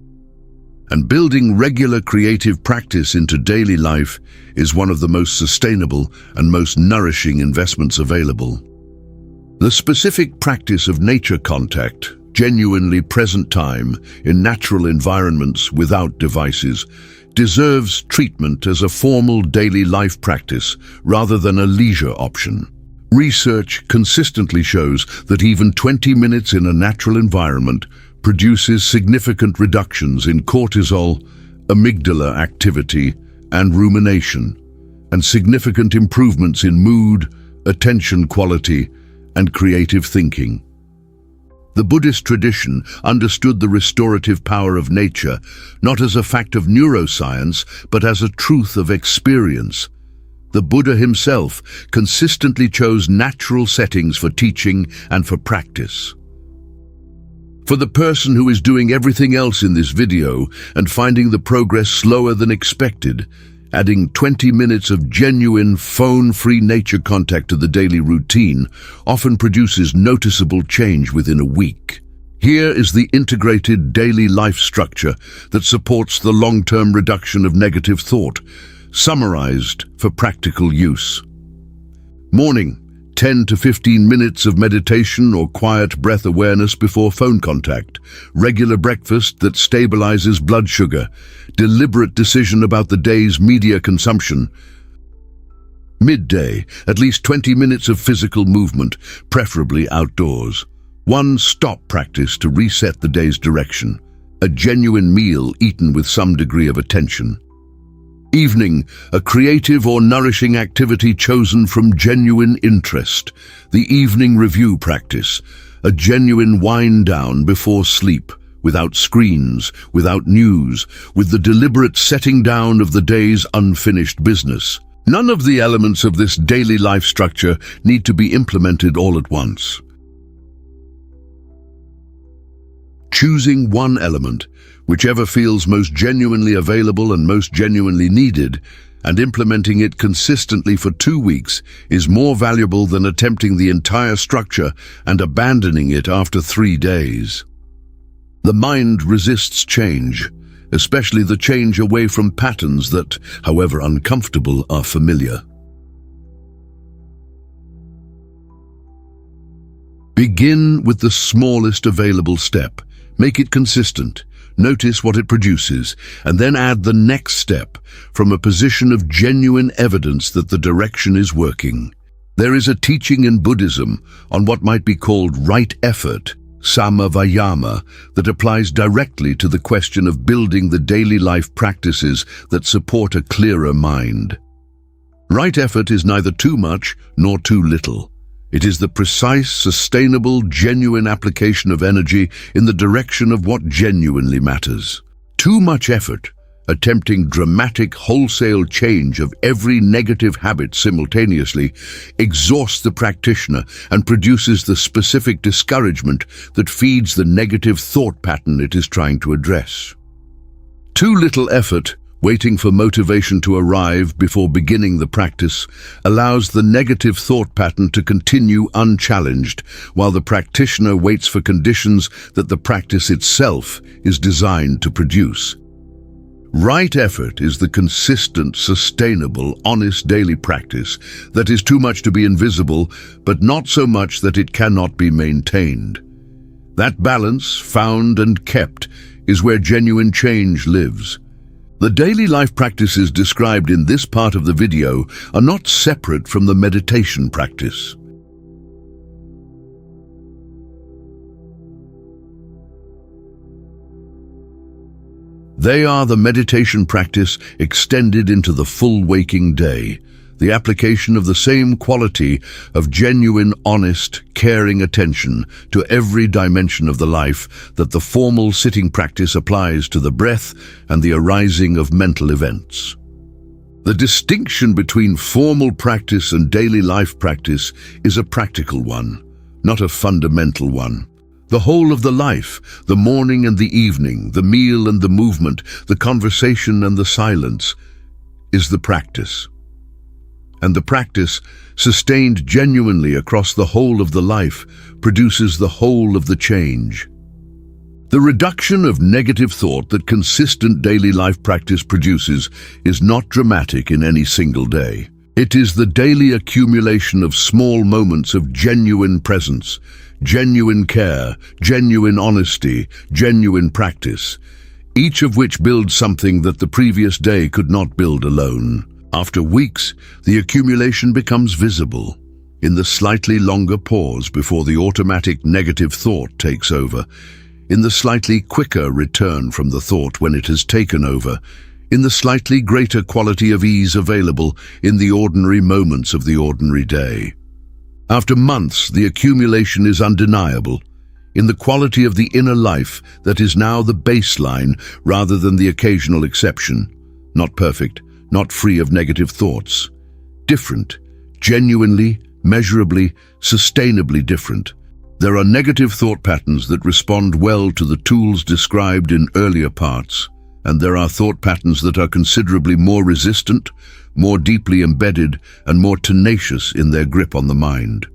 And building regular creative practice into daily life is one of the most sustainable and most nourishing investments available. The specific practice of nature contact, genuinely present time in natural environments without devices, deserves treatment as a formal daily life practice rather than a leisure option. Research consistently shows that even 20 minutes in a natural environment produces significant reductions in cortisol, amygdala activity, and rumination, and significant improvements in mood, attention quality, and creative thinking. The Buddhist tradition understood the restorative power of nature not as a fact of neuroscience, but as a truth of experience. The Buddha himself consistently chose natural settings for teaching and for practice. For the person who is doing everything else in this video and finding the progress slower than expected, adding 20 minutes of genuine phone-free nature contact to the daily routine often produces noticeable change within a week. Here is the integrated daily life structure that supports the long-term reduction of negative thought, summarized for practical use. Morning, 10 to 15 minutes of meditation or quiet breath awareness before phone contact. Regular breakfast that stabilizes blood sugar. Deliberate decision about the day's media consumption. Midday, at least 20 minutes of physical movement, preferably outdoors. One stop practice to reset the day's direction. A genuine meal eaten with some degree of attention. Evening, a creative or nourishing activity chosen from genuine interest. The evening review practice, a genuine wind down before sleep, without screens, without news, with the deliberate setting down of the day's unfinished business. None of the elements of this daily life structure need to be implemented all at once. Choosing one element, whichever feels most genuinely available and most genuinely needed, and implementing it consistently for 2 weeks is more valuable than attempting the entire structure and abandoning it after 3 days. The mind resists change, especially the change away from patterns that, however uncomfortable, are familiar. Begin with the smallest available step. Make it consistent. Notice what it produces, and then add the next step from a position of genuine evidence that the direction is working. There is a teaching in Buddhism on what might be called right effort, samavayama, that applies directly to the question of building the daily life practices that support a clearer mind. Right effort is neither too much nor too little. It is the precise, sustainable, genuine application of energy in the direction of what genuinely matters. Too much effort, attempting dramatic, wholesale change of every negative habit simultaneously, exhausts the practitioner and produces the specific discouragement that feeds the negative thought pattern it is trying to address. Too little effort, waiting for motivation to arrive before beginning the practice, allows the negative thought pattern to continue unchallenged, while the practitioner waits for conditions that the practice itself is designed to produce. Right effort is the consistent, sustainable, honest daily practice that is too much to be invisible, but not so much that it cannot be maintained. That balance, found and kept, is where genuine change lives. The daily life practices described in this part of the video are not separate from the meditation practice. They are the meditation practice extended into the full waking day, the application of the same quality of genuine, honest, caring attention to every dimension of the life that the formal sitting practice applies to the breath and the arising of mental events. The distinction between formal practice and daily life practice is a practical one, not a fundamental one. The whole of the life, the morning and the evening, the meal and the movement, the conversation and the silence, is the practice. And the practice, sustained genuinely across the whole of the life, produces the whole of the change. The reduction of negative thought that consistent daily life practice produces is not dramatic in any single day. It is the daily accumulation of small moments of genuine presence, genuine care, genuine honesty, genuine practice, each of which builds something that the previous day could not build alone. After weeks, the accumulation becomes visible. in the slightly longer pause before the automatic negative thought takes over, in the slightly quicker return from the thought when it has taken over, in the slightly greater quality of ease available in the ordinary moments of the ordinary day. After months, the accumulation is undeniable, in the quality of the inner life that is now the baseline rather than the occasional exception. Not perfect, not free of negative thoughts. Different, genuinely, measurably, sustainably different. There are negative thought patterns that respond well to the tools described in earlier parts, and there are thought patterns that are considerably more resistant, more deeply embedded, and more tenacious in their grip on the mind.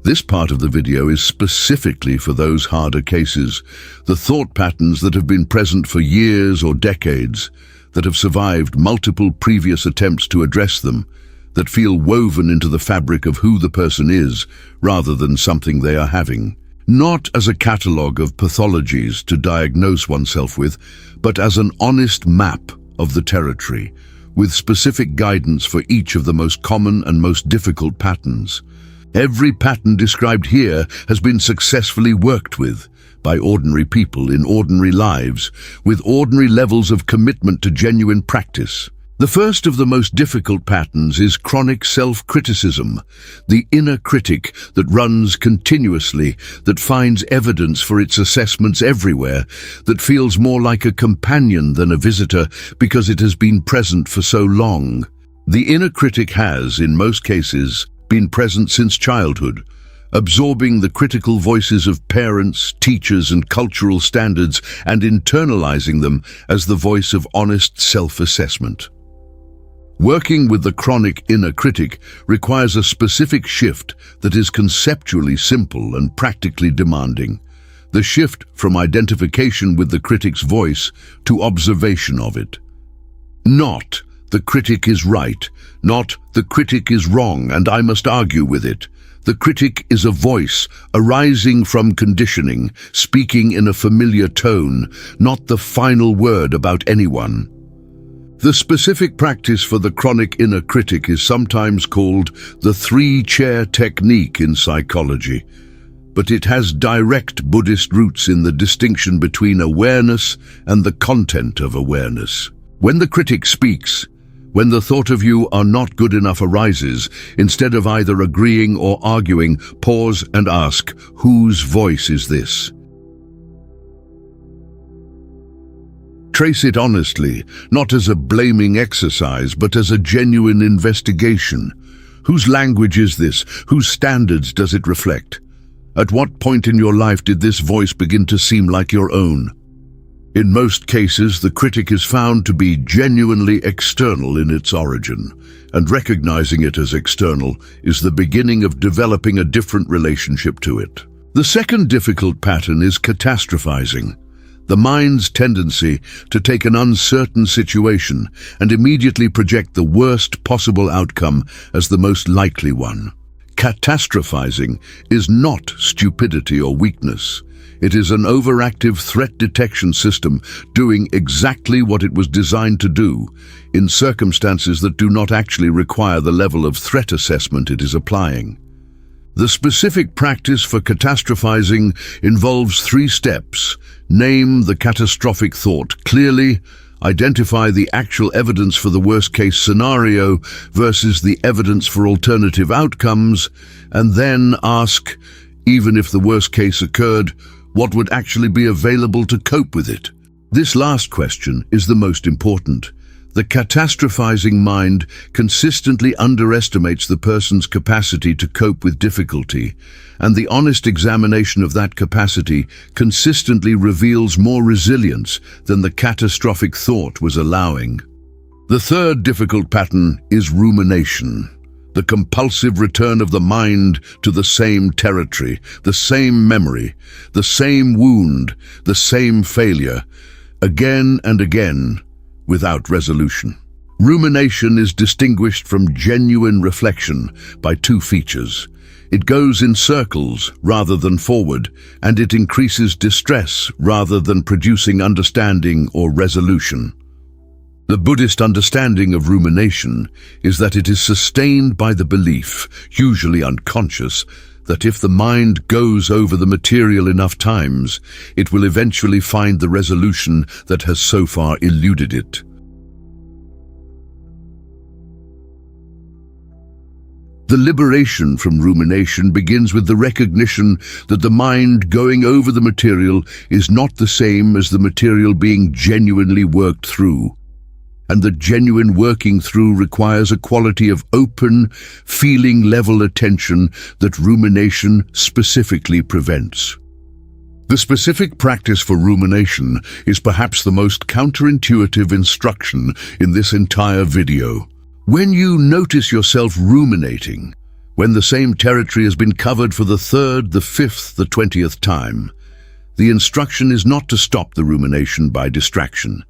This part of the video is specifically for those harder cases, the thought patterns that have been present for years or decades, that have survived multiple previous attempts to address them, that feel woven into the fabric of who the person is, rather than something they are having. Not as a catalogue of pathologies to diagnose oneself with, but as an honest map of the territory, with specific guidance for each of the most common and most difficult patterns. Every pattern described here has been successfully worked with by ordinary people in ordinary lives, with ordinary levels of commitment to genuine practice. The first of the most difficult patterns is chronic self-criticism, the inner critic that runs continuously, that finds evidence for its assessments everywhere, that feels more like a companion than a visitor because it has been present for so long. The inner critic has, in most cases, been present since childhood, absorbing the critical voices of parents, teachers, and cultural standards and internalizing them as the voice of honest self-assessment. Working with the chronic inner critic requires a specific shift that is conceptually simple and practically demanding. The shift from identification with the critic's voice to observation of it. Not the critic is right, not the critic is wrong and I must argue with it. The critic is a voice arising from conditioning, speaking in a familiar tone, not the final word about anyone. The specific practice for the chronic inner critic is sometimes called the three-chair technique in psychology, but it has direct Buddhist roots in the distinction between awareness and the content of awareness. When the critic speaks, when the thought of you are not good enough arises, instead of either agreeing or arguing, pause and ask, whose voice is this? Trace it honestly, not as a blaming exercise, but as a genuine investigation. Whose language is this? Whose standards does it reflect? At what point in your life did this voice begin to seem like your own? In most cases, the critic is found to be genuinely external in its origin, and recognizing it as external is the beginning of developing a different relationship to it. The second difficult pattern is catastrophizing, the mind's tendency to take an uncertain situation and immediately project the worst possible outcome as the most likely one. Catastrophizing is not stupidity or weakness. It is an overactive threat detection system doing exactly what it was designed to do, in circumstances that do not actually require the level of threat assessment it is applying. The specific practice for catastrophizing involves 3 steps. Name the catastrophic thought clearly, identify the actual evidence for the worst-case scenario versus the evidence for alternative outcomes, and then ask, even if the worst case occurred, what would actually be available to cope with it? This last question is the most important. The catastrophizing mind consistently underestimates the person's capacity to cope with difficulty, and the honest examination of that capacity consistently reveals more resilience than the catastrophic thought was allowing. The third difficult pattern is rumination. The compulsive return of the mind to the same territory, the same memory, the same wound, the same failure, again and again, without resolution. Rumination is distinguished from genuine reflection by 2 features. It goes in circles rather than forward, and it increases distress rather than producing understanding or resolution. The Buddhist understanding of rumination is that it is sustained by the belief, usually unconscious, that if the mind goes over the material enough times, it will eventually find the resolution that has so far eluded it. The liberation from rumination begins with the recognition that the mind going over the material is not the same as the material being genuinely worked through, and that genuine working through requires a quality of open, feeling-level attention that rumination specifically prevents. The specific practice for rumination is perhaps the most counterintuitive instruction in this entire video. When you notice yourself ruminating, when the same territory has been covered for the 3rd, the 5th, the 20th time, the instruction is not to stop the rumination by distraction.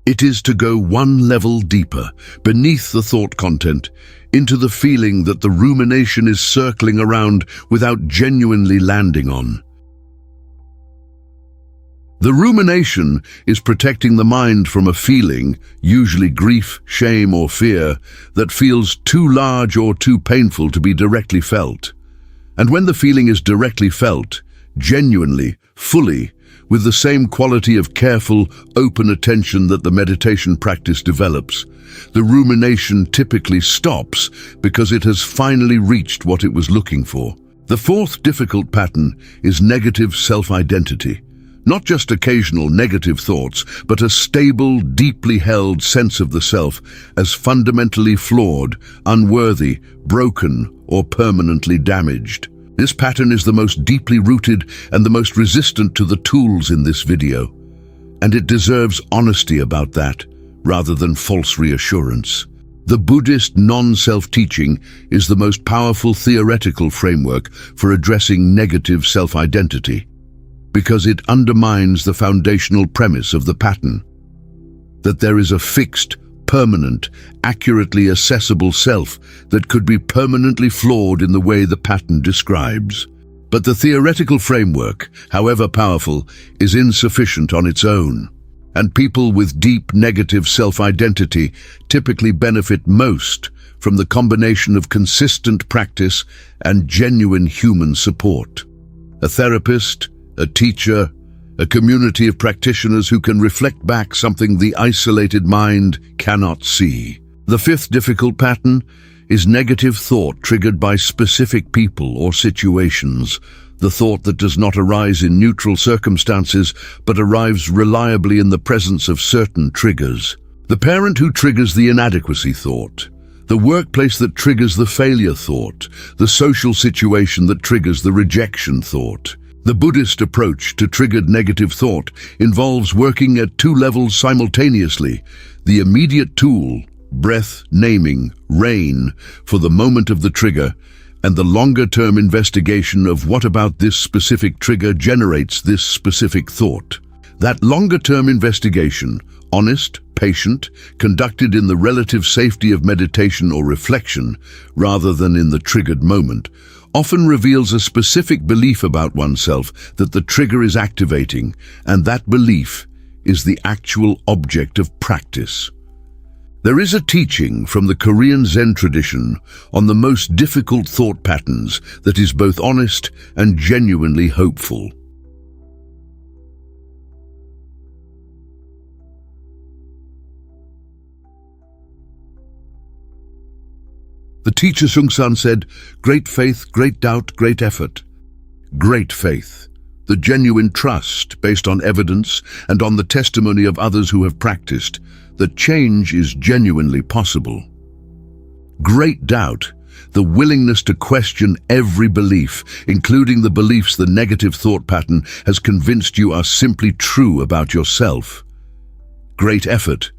It is to go one level deeper, beneath the thought content, into the feeling that the rumination is circling around without genuinely landing on. The rumination is protecting the mind from a feeling, usually grief, shame, or fear, that feels too large or too painful to be directly felt. And when the feeling is directly felt, genuinely, fully, with the same quality of careful, open attention that the meditation practice develops, the rumination typically stops because it has finally reached what it was looking for. The 4th difficult pattern is negative self-identity. Not just occasional negative thoughts, but a stable, deeply held sense of the self as fundamentally flawed, unworthy, broken, or permanently damaged. This pattern is the most deeply rooted and the most resistant to the tools in this video, and it deserves honesty about that, rather than false reassurance. The Buddhist non-self-teaching is the most powerful theoretical framework for addressing negative self-identity, because it undermines the foundational premise of the pattern, that there is a fixed, permanent, accurately accessible self that could be permanently flawed in the way the pattern describes. But the theoretical framework, however powerful, is insufficient on its own, and people with deep negative self-identity typically benefit most from the combination of consistent practice and genuine human support. A therapist, a teacher, a community of practitioners who can reflect back something the isolated mind cannot see. The 5th difficult pattern is negative thought triggered by specific people or situations, the thought that does not arise in neutral circumstances but arrives reliably in the presence of certain triggers. The parent who triggers the inadequacy thought, the workplace that triggers the failure thought, the social situation that triggers the rejection thought. The Buddhist approach to triggered negative thought involves working at 2 levels simultaneously: the immediate tool, breath, naming, rain, for the moment of the trigger, and the longer-term investigation of what about this specific trigger generates this specific thought. That longer-term investigation, honest, patient, conducted in the relative safety of meditation or reflection, rather than in the triggered moment, often reveals a specific belief about oneself that the trigger is activating, and that belief is the actual object of practice. There is a teaching from the Korean Zen tradition on the most difficult thought patterns that is both honest and genuinely hopeful. The teacher Sung-san said, "Great faith, great doubt, great effort." Great faith, the genuine trust based on evidence and on the testimony of others who have practiced, that change is genuinely possible. Great doubt, the willingness to question every belief, including the beliefs the negative thought pattern has convinced you are simply true about yourself. Great effort,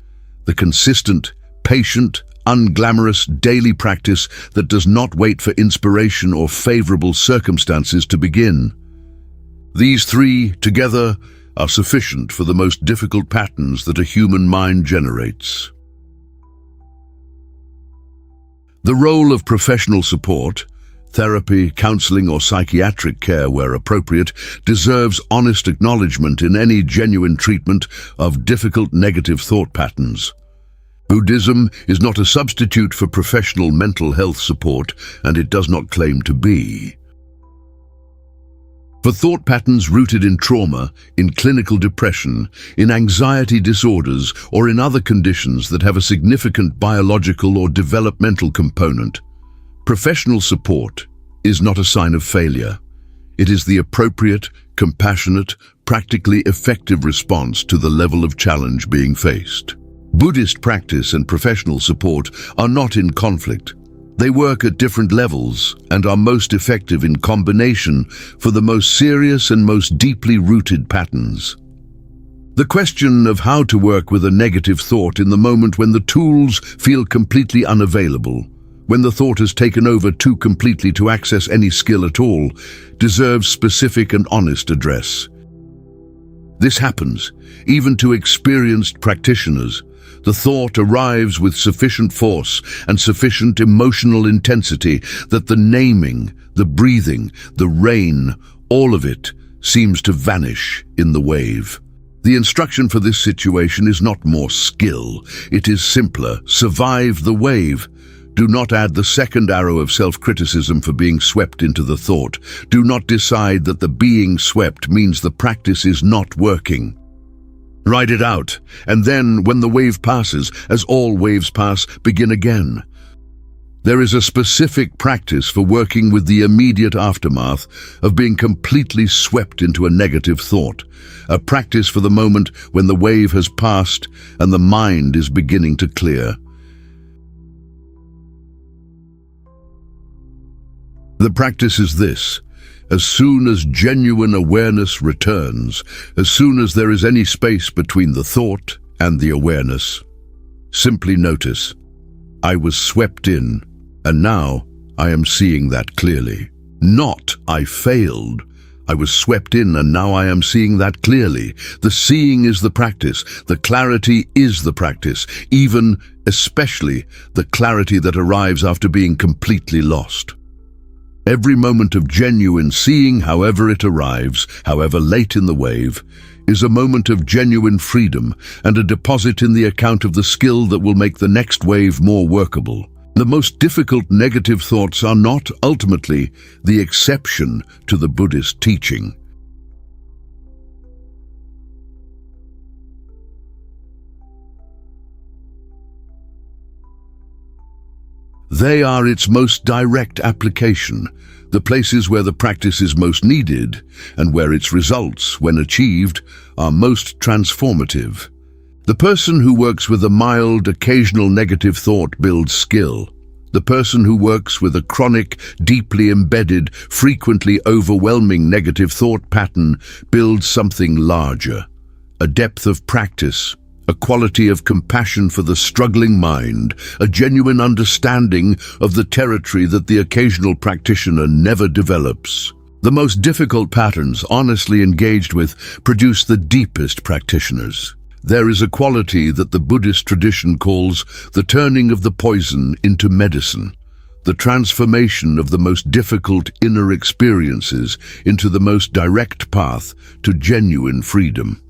the consistent, patient, unglamorous daily practice that does not wait for inspiration or favorable circumstances to begin. These 3 together are sufficient for the most difficult patterns that a human mind generates. The role of professional support, therapy, counseling, or psychiatric care where appropriate, deserves honest acknowledgement in any genuine treatment of difficult negative thought patterns. Buddhism is not a substitute for professional mental health support, and it does not claim to be. For thought patterns rooted in trauma, in clinical depression, in anxiety disorders, or in other conditions that have a significant biological or developmental component, professional support is not a sign of failure. It is the appropriate, compassionate, practically effective response to the level of challenge being faced. Buddhist practice and professional support are not in conflict. They work at different levels and are most effective in combination for the most serious and most deeply rooted patterns. The question of how to work with a negative thought in the moment when the tools feel completely unavailable, when the thought has taken over too completely to access any skill at all, deserves specific and honest address. This happens even to experienced practitioners. The thought arrives with sufficient force and sufficient emotional intensity that the naming, the breathing, the rain, all of it seems to vanish in the wave. The instruction for this situation is not more skill, it is simpler. Survive the wave. Do not add the second arrow of self-criticism for being swept into the thought. Do not decide that the being swept means the practice is not working. Ride it out, and then, when the wave passes, as all waves pass, begin again. There is a specific practice for working with the immediate aftermath of being completely swept into a negative thought, a practice for the moment when the wave has passed and the mind is beginning to clear. The practice is this. As soon as genuine awareness returns, as soon as there is any space between the thought and the awareness, simply notice, I was swept in, and now I am seeing that clearly. Not, I failed. I was swept in, and now I am seeing that clearly. The seeing is the practice. The clarity is the practice, even, especially, the clarity that arrives after being completely lost. Every moment of genuine seeing, however it arrives, however late in the wave, is a moment of genuine freedom and a deposit in the account of the skill that will make the next wave more workable. The most difficult negative thoughts are not, ultimately, the exception to the Buddhist teaching. They are its most direct application, the places where the practice is most needed and where its results, when achieved, are most transformative. The person who works with a mild, occasional negative thought builds skill. The person who works with a chronic, deeply embedded, frequently overwhelming negative thought pattern builds something larger, a depth of practice, a quality of compassion for the struggling mind, a genuine understanding of the territory that the occasional practitioner never develops. The most difficult patterns, honestly engaged with, produce the deepest practitioners. There is a quality that the Buddhist tradition calls the turning of the poison into medicine, the transformation of the most difficult inner experiences into the most direct path to genuine freedom.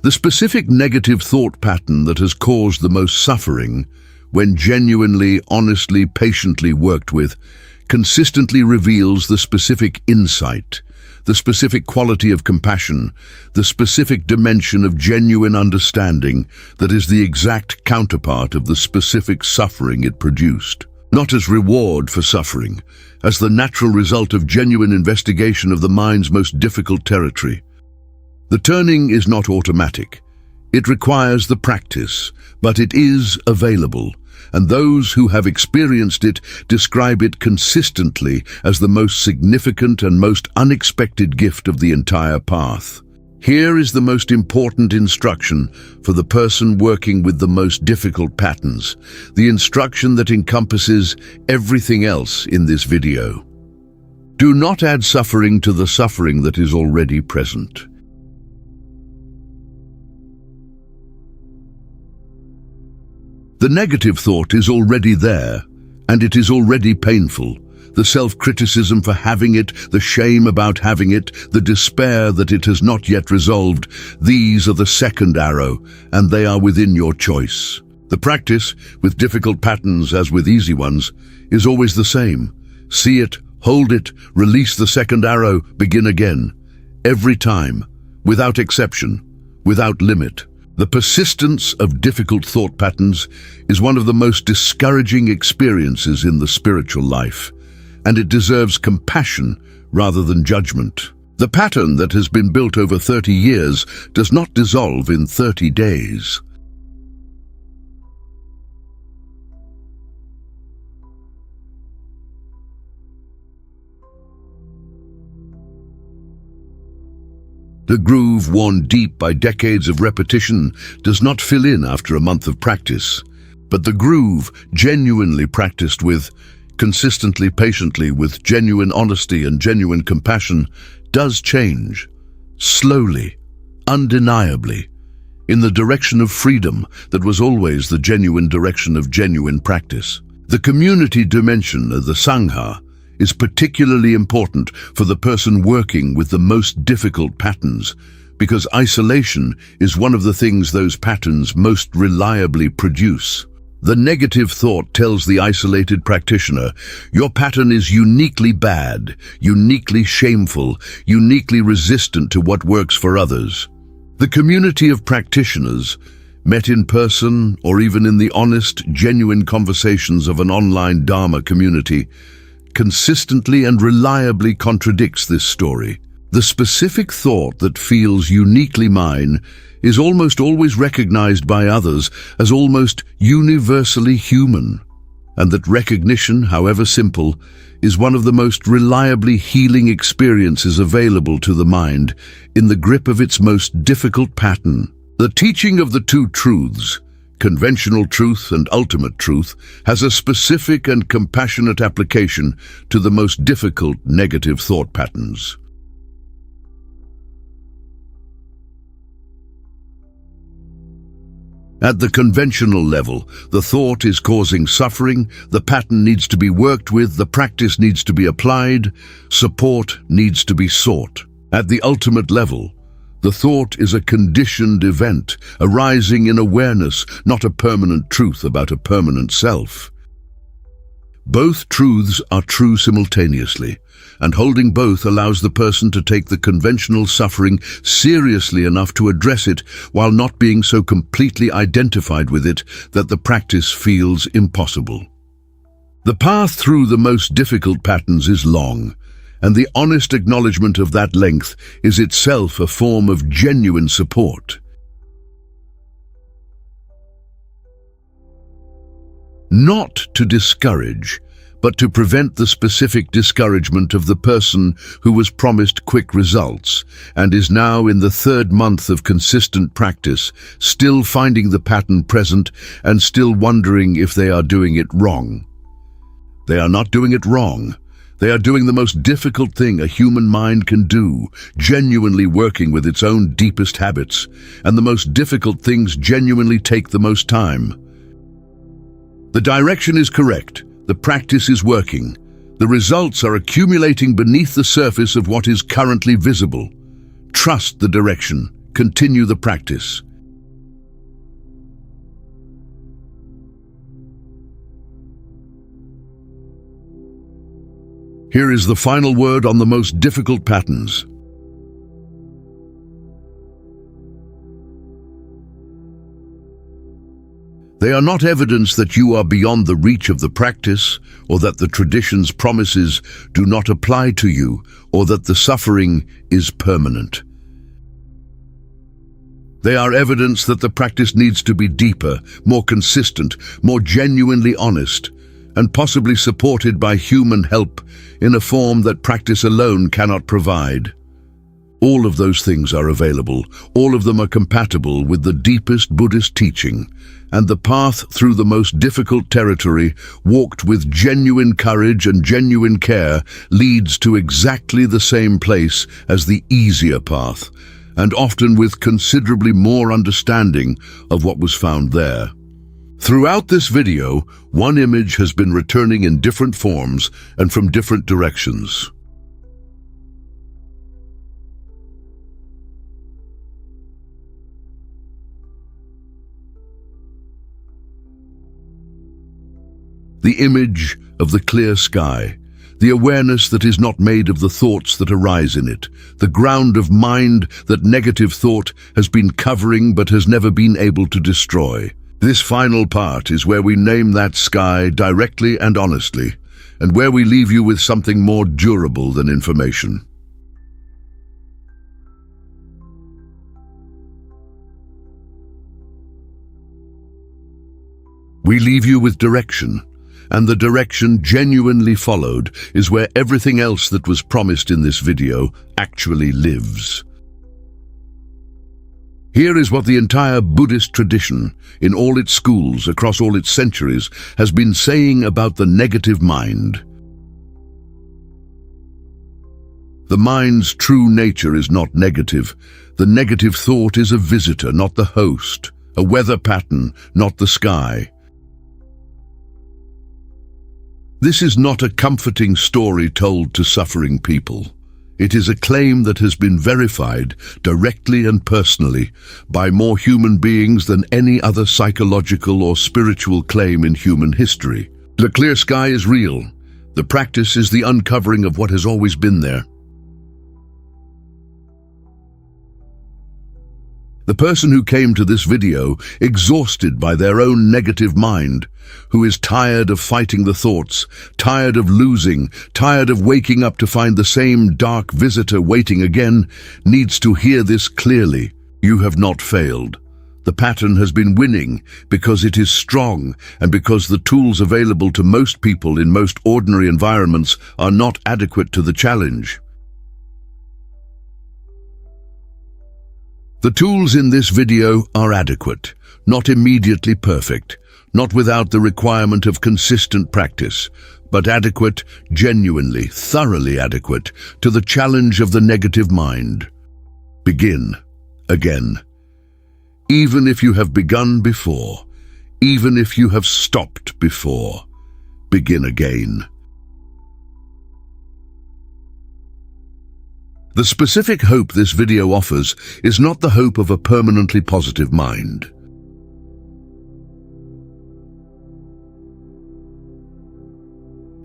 The specific negative thought pattern that has caused the most suffering, when genuinely, honestly, patiently worked with, consistently reveals the specific insight, the specific quality of compassion, the specific dimension of genuine understanding that is the exact counterpart of the specific suffering it produced. Not as reward for suffering, as the natural result of genuine investigation of the mind's most difficult territory. The turning is not automatic. It requires the practice, but it is available, and those who have experienced it describe it consistently as the most significant and most unexpected gift of the entire path. Here is the most important instruction for the person working with the most difficult patterns, the instruction that encompasses everything else in this video. Do not add suffering to the suffering that is already present. The negative thought is already there, and it is already painful. the self-criticism for having it, the shame about having it, the despair that it has not yet resolved, these are the second arrow, and they are within your choice. The practice, with difficult patterns as with easy ones, is always the same. See it, hold it, release the second arrow, begin again. Every time, without exception, without limit. The persistence of difficult thought patterns is one of the most discouraging experiences in the spiritual life, and it deserves compassion rather than judgment. The pattern that has been built over 30 years does not dissolve in 30 days. The groove worn deep by decades of repetition does not fill in after a month of practice, but the groove genuinely practiced with, consistently, patiently, with genuine honesty and genuine compassion does change, slowly, undeniably, in the direction of freedom that was always the genuine direction of genuine practice. The community dimension of the Sangha is particularly important for the person working with the most difficult patterns, because isolation is one of the things those patterns most reliably produce. The negative thought tells the isolated practitioner, your pattern is uniquely bad, uniquely shameful, uniquely resistant to what works for others. The community of practitioners, met in person or even in the honest, genuine conversations of an online Dharma community, consistently and reliably contradicts this story. The specific thought that feels uniquely mine is almost always recognized by others as almost universally human, and that recognition, however simple, is one of the most reliably healing experiences available to the mind in the grip of its most difficult pattern. The teaching of the two truths, conventional truth and ultimate truth, has a specific and compassionate application to the most difficult negative thought patterns. At the conventional level, the thought is causing suffering, the pattern needs to be worked with, the practice needs to be applied, support needs to be sought. At the ultimate level, the thought is a conditioned event, arising in awareness, not a permanent truth about a permanent self. Both truths are true simultaneously, and holding both allows the person to take the conventional suffering seriously enough to address it while not being so completely identified with it that the practice feels impossible. The path through the most difficult patterns is long, and the honest acknowledgement of that length is itself a form of genuine support. Not to discourage, but to prevent the specific discouragement of the person who was promised quick results and is now in the third month of consistent practice, still finding the pattern present and still wondering if they are doing it wrong. They are not doing it wrong. They are doing the most difficult thing a human mind can do, genuinely working with its own deepest habits, and the most difficult things genuinely take the most time. The direction is correct, the practice is working, the results are accumulating beneath the surface of what is currently visible. Trust the direction, continue the practice. Here is the final word on the most difficult patterns. They are not evidence that you are beyond the reach of the practice, or that the tradition's promises do not apply to you, or that the suffering is permanent. They are evidence that the practice needs to be deeper, more consistent, more genuinely honest, and possibly supported by human help in a form that practice alone cannot provide. All of those things are available. All of them are compatible with the deepest Buddhist teaching, and the path through the most difficult territory, walked with genuine courage and genuine care, leads to exactly the same place as the easier path, and often with considerably more understanding of what was found there. Throughout this video, one image has been returning in different forms and from different directions. The image of the clear sky, the awareness that is not made of the thoughts that arise in it, the ground of mind that negative thought has been covering but has never been able to destroy. This final part is where we name that sky directly and honestly, and where we leave you with something more durable than information. We leave you with direction, and the direction genuinely followed is where everything else that was promised in this video actually lives. Here is what the entire Buddhist tradition, in all its schools, across all its centuries, has been saying about the negative mind. The mind's true nature is not negative. The negative thought is a visitor, not the host, a weather pattern, not the sky. This is not a comforting story told to suffering people. It is a claim that has been verified directly and personally by more human beings than any other psychological or spiritual claim in human history. The clear sky is real. The practice is the uncovering of what has always been there. The person who came to this video exhausted by their own negative mind, who is tired of fighting the thoughts, tired of losing, tired of waking up to find the same dark visitor waiting again, needs to hear this clearly. You have not failed. The pattern has been winning because it is strong and because the tools available to most people in most ordinary environments are not adequate to the challenge. The tools in this video are adequate, not immediately perfect, not without the requirement of consistent practice, but adequate, genuinely, thoroughly adequate to the challenge of the negative mind. Begin again. Even if you have begun before, even if you have stopped before, begin again. The specific hope this video offers is not the hope of a permanently positive mind.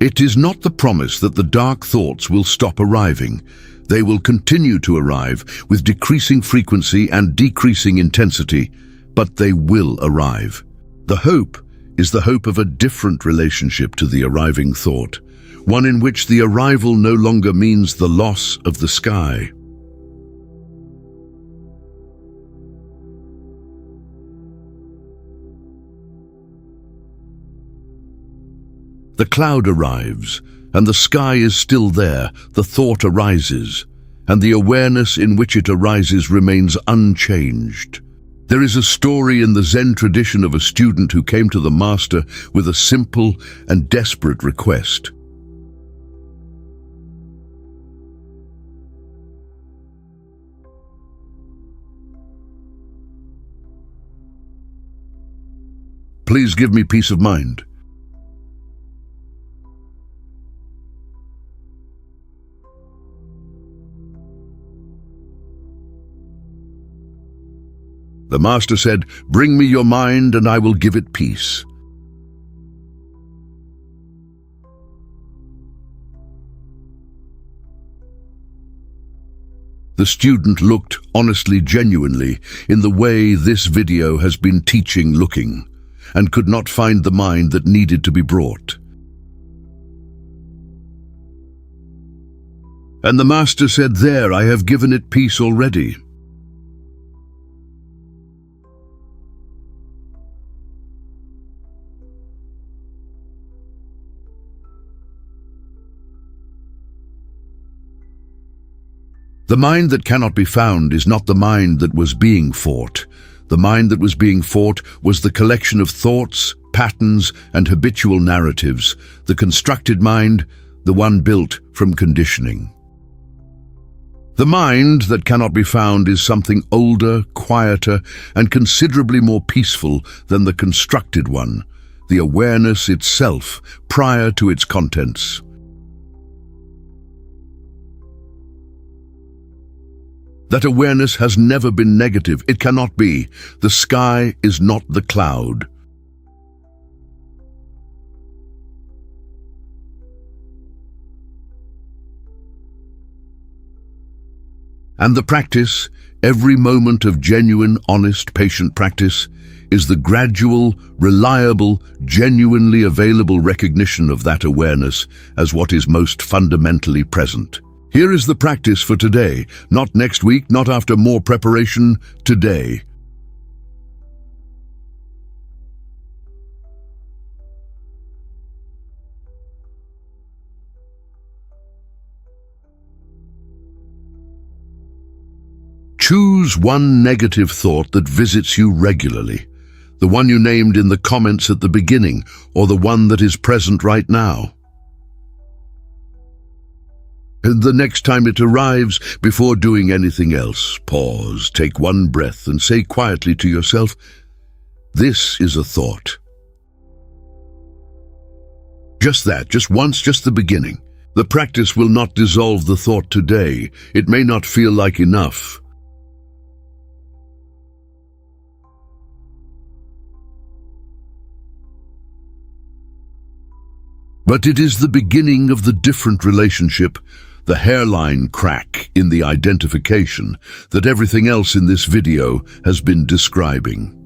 It is not the promise that the dark thoughts will stop arriving. They will continue to arrive with decreasing frequency and decreasing intensity, but they will arrive. The hope is the hope of a different relationship to the arriving thought, one in which the arrival no longer means the loss of the sky. The cloud arrives, and the sky is still there, the thought arises, and the awareness in which it arises remains unchanged. There is a story in the Zen tradition of a student who came to the master with a simple and desperate request. Please give me peace of mind. The master said, "Bring me your mind and I will give it peace." The student looked honestly, genuinely, in the way this video has been teaching looking, and could not find the mind that needed to be brought. And the master said, "There, I have given it peace already." The mind that cannot be found is not the mind that was being fought. The mind that was being fought was the collection of thoughts, patterns, and habitual narratives, the constructed mind, the one built from conditioning. The mind that cannot be found is something older, quieter, and considerably more peaceful than the constructed one, the awareness itself prior to its contents. That awareness has never been negative. It cannot be. The sky is not the cloud. And the practice, every moment of genuine, honest, patient practice, is the gradual, reliable, genuinely available recognition of that awareness as what is most fundamentally present. Here is the practice for today, not next week, not after more preparation, today. Choose one negative thought that visits you regularly, the one you named in the comments at the beginning, or the one that is present right now. And the next time it arrives, before doing anything else, pause, take one breath, and say quietly to yourself, "This is a thought." Just that, just once, just the beginning. The practice will not dissolve the thought today. It may not feel like enough. But it is the beginning of the different relationship, the hairline crack in the identification that everything else in this video has been describing.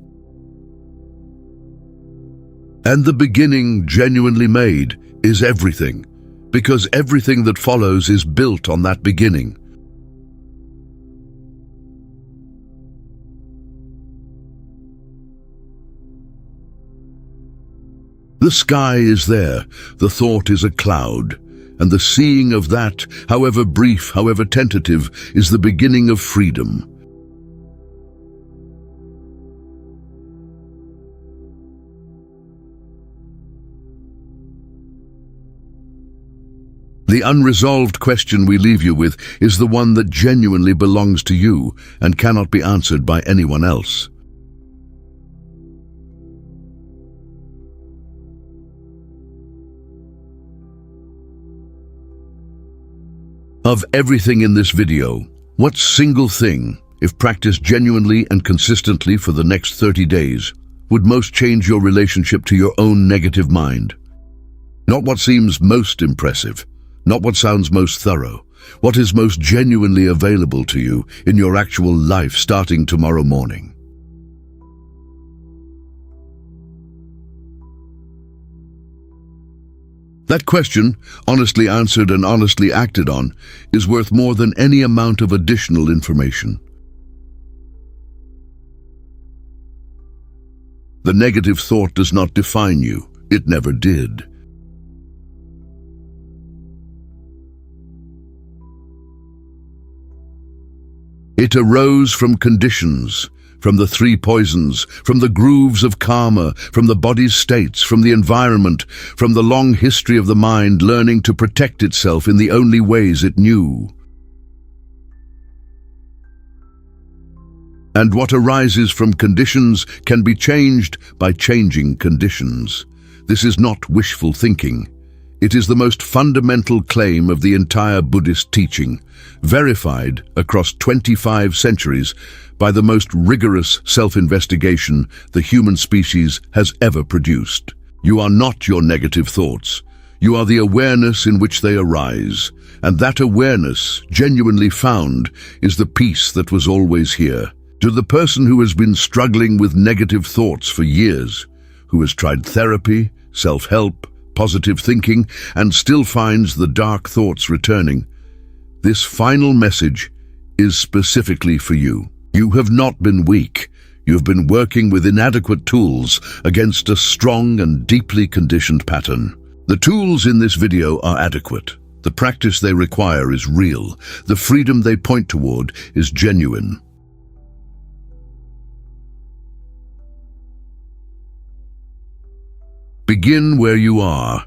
And the beginning genuinely made is everything, because everything that follows is built on that beginning. The sky is there, the thought is a cloud, and the seeing of that, however brief, however tentative, is the beginning of freedom. The unresolved question we leave you with is the one that genuinely belongs to you and cannot be answered by anyone else. Of everything in this video, what single thing, if practiced genuinely and consistently for the next 30 days, would most change your relationship to your own negative mind? Not what seems most impressive, not what sounds most thorough, what is most genuinely available to you in your actual life starting tomorrow morning. That question, honestly answered and honestly acted on, is worth more than any amount of additional information. The negative thought does not define you. It never did. It arose from conditions, from the three poisons, from the grooves of karma, from the body's states, from the environment, from the long history of the mind learning to protect itself in the only ways it knew. And what arises from conditions can be changed by changing conditions. This is not wishful thinking. It is the most fundamental claim of the entire Buddhist teaching, verified across 25 centuries by the most rigorous self-investigation the human species has ever produced. You are not your negative thoughts. You are the awareness in which they arise, and that awareness, genuinely found, is the peace that was always here. To the person who has been struggling with negative thoughts for years, who has tried therapy, self-help, positive thinking, and still finds the dark thoughts returning, this final message is specifically for you. You have not been weak. You have been working with inadequate tools against a strong and deeply conditioned pattern. The tools in this video are adequate. The practice they require is real. The freedom they point toward is genuine. Begin where you are.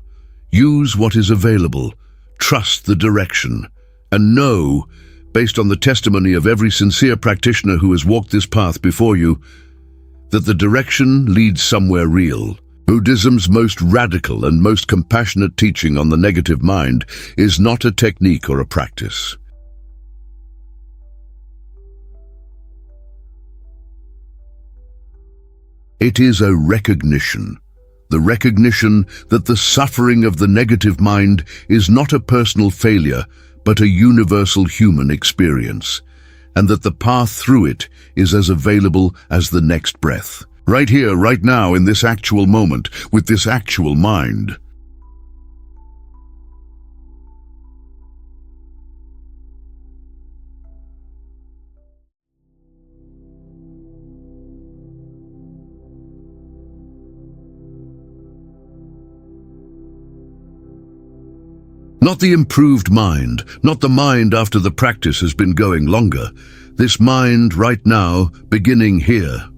Use what is available. Trust the direction. And know, based on the testimony of every sincere practitioner who has walked this path before you, that the direction leads somewhere real. Buddhism's most radical and most compassionate teaching on the negative mind is not a technique or a practice. It is a recognition. The recognition that the suffering of the negative mind is not a personal failure, but a universal human experience, and that the path through it is as available as the next breath. Right here, right now, in this actual moment, with this actual mind. Not the improved mind, not the mind after the practice has been going longer. This mind right now, beginning here.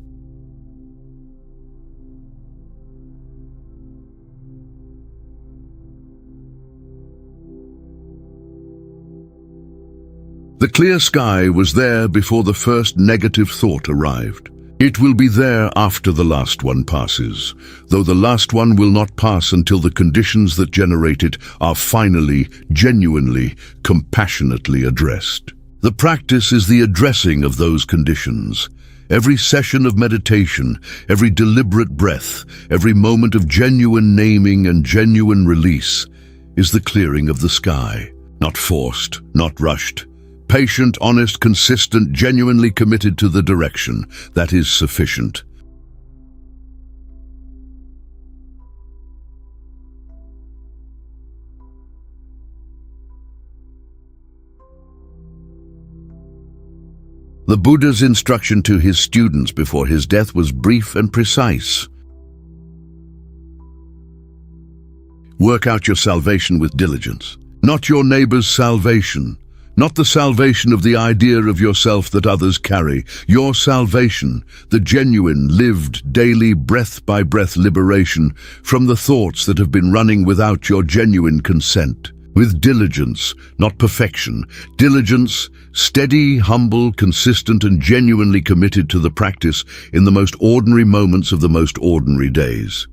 The clear sky was there before the first negative thought arrived. It will be there after the last one passes, though the last one will not pass until the conditions that generate it are finally, genuinely, compassionately addressed. The practice is the addressing of those conditions. Every session of meditation, every deliberate breath, every moment of genuine naming and genuine release is the clearing of the sky. Not forced, not rushed. Patient, honest, consistent, genuinely committed to the direction. That is sufficient. The Buddha's instruction to his students before his death was brief and precise. Work out your salvation with diligence, not your neighbor's salvation. Not the salvation of the idea of yourself that others carry. Your salvation, the genuine, lived, daily, breath-by-breath liberation from the thoughts that have been running without your genuine consent. With diligence, not perfection. Diligence, steady, humble, consistent, and genuinely committed to the practice in the most ordinary moments of the most ordinary days.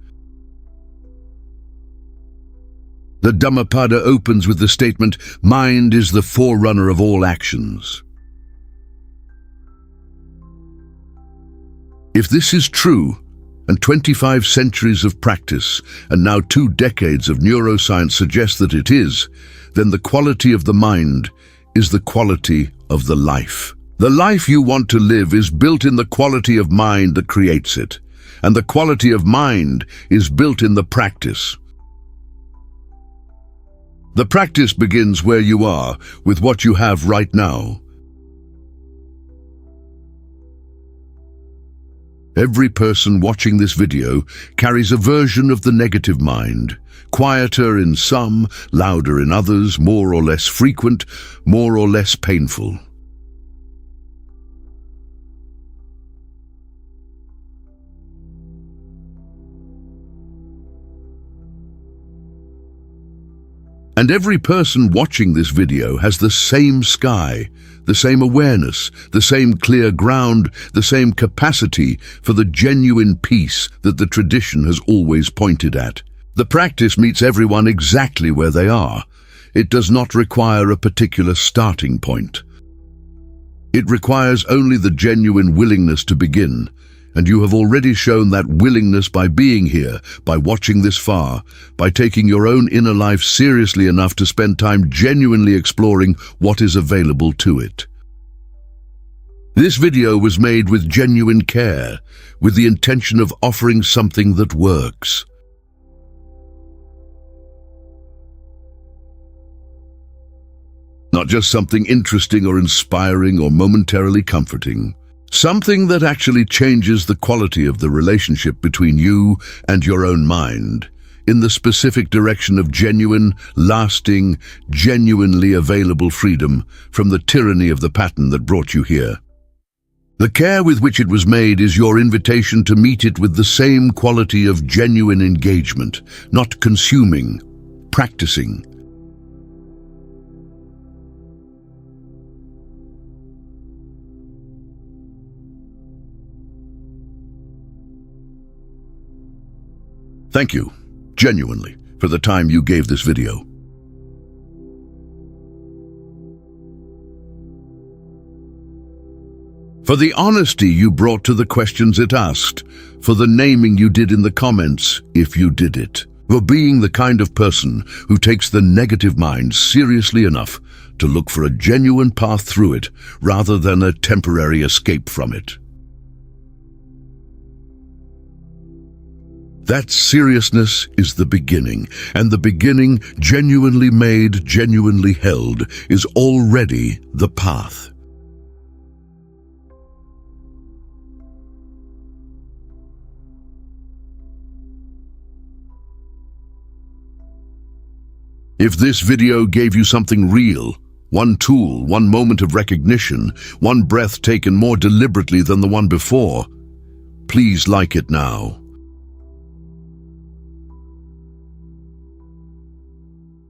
The Dhammapada opens with the statement, "Mind is the forerunner of all actions." If this is true, and 25 centuries of practice, and now 2 decades of neuroscience suggest that it is, then the quality of the mind is the quality of the life. The life you want to live is built in the quality of mind that creates it, and the quality of mind is built in the practice. The practice begins where you are, with what you have right now. Every person watching this video carries a version of the negative mind, quieter in some, louder in others, more or less frequent, more or less painful. And every person watching this video has the same sky, the same awareness, the same clear ground, the same capacity for the genuine peace that the tradition has always pointed at. The practice meets everyone exactly where they are. It does not require a particular starting point. It requires only the genuine willingness to begin, and you have already shown that willingness by being here, by watching this far, by taking your own inner life seriously enough to spend time genuinely exploring what is available to it. This video was made with genuine care, with the intention of offering something that works. Not just something interesting or inspiring or momentarily comforting. Something that actually changes the quality of the relationship between you and your own mind, in the specific direction of genuine, lasting, genuinely available freedom from the tyranny of the pattern that brought you here. The care with which it was made is your invitation to meet it with the same quality of genuine engagement, not consuming, practicing. Thank you, genuinely, for the time you gave this video. For the honesty you brought to the questions it asked, for the naming you did in the comments, if you did it, for being the kind of person who takes the negative mind seriously enough to look for a genuine path through it rather than a temporary escape from it. That seriousness is the beginning, and the beginning, genuinely made, genuinely held, is already the path. If this video gave you something real, one tool, one moment of recognition, one breath taken more deliberately than the one before, please like it now.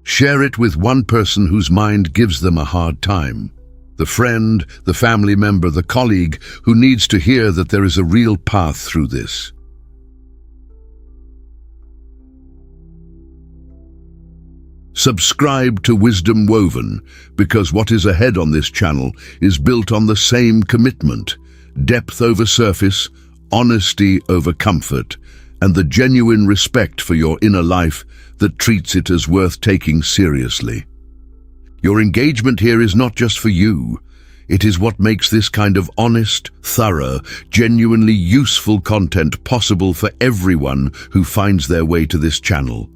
Share it with one person whose mind gives them a hard time. The friend, the family member, the colleague who needs to hear that there is a real path through this. Subscribe to Wisdom Woven, because what is ahead on this channel is built on the same commitment: depth over surface, honesty over comfort, and the genuine respect for your inner life that treats it as worth taking seriously. Your engagement here is not just for you. It is what makes this kind of honest, thorough, genuinely useful content possible for everyone who finds their way to this channel.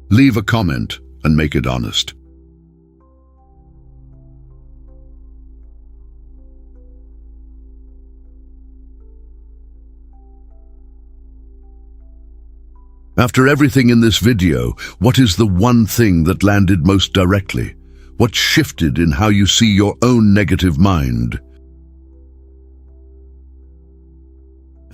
Leave a comment and make it honest. After everything in this video, what is the one thing that landed most directly? What shifted in how you see your own negative mind?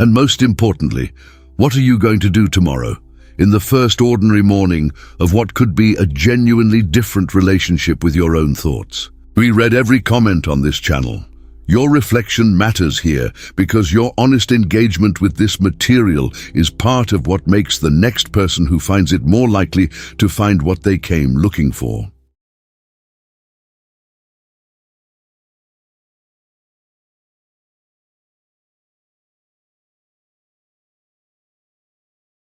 And most importantly, what are you going to do tomorrow, in the first ordinary morning of what could be a genuinely different relationship with your own thoughts? We read every comment on this channel. Your reflection matters here because your honest engagement with this material is part of what makes the next person who finds it more likely to find what they came looking for.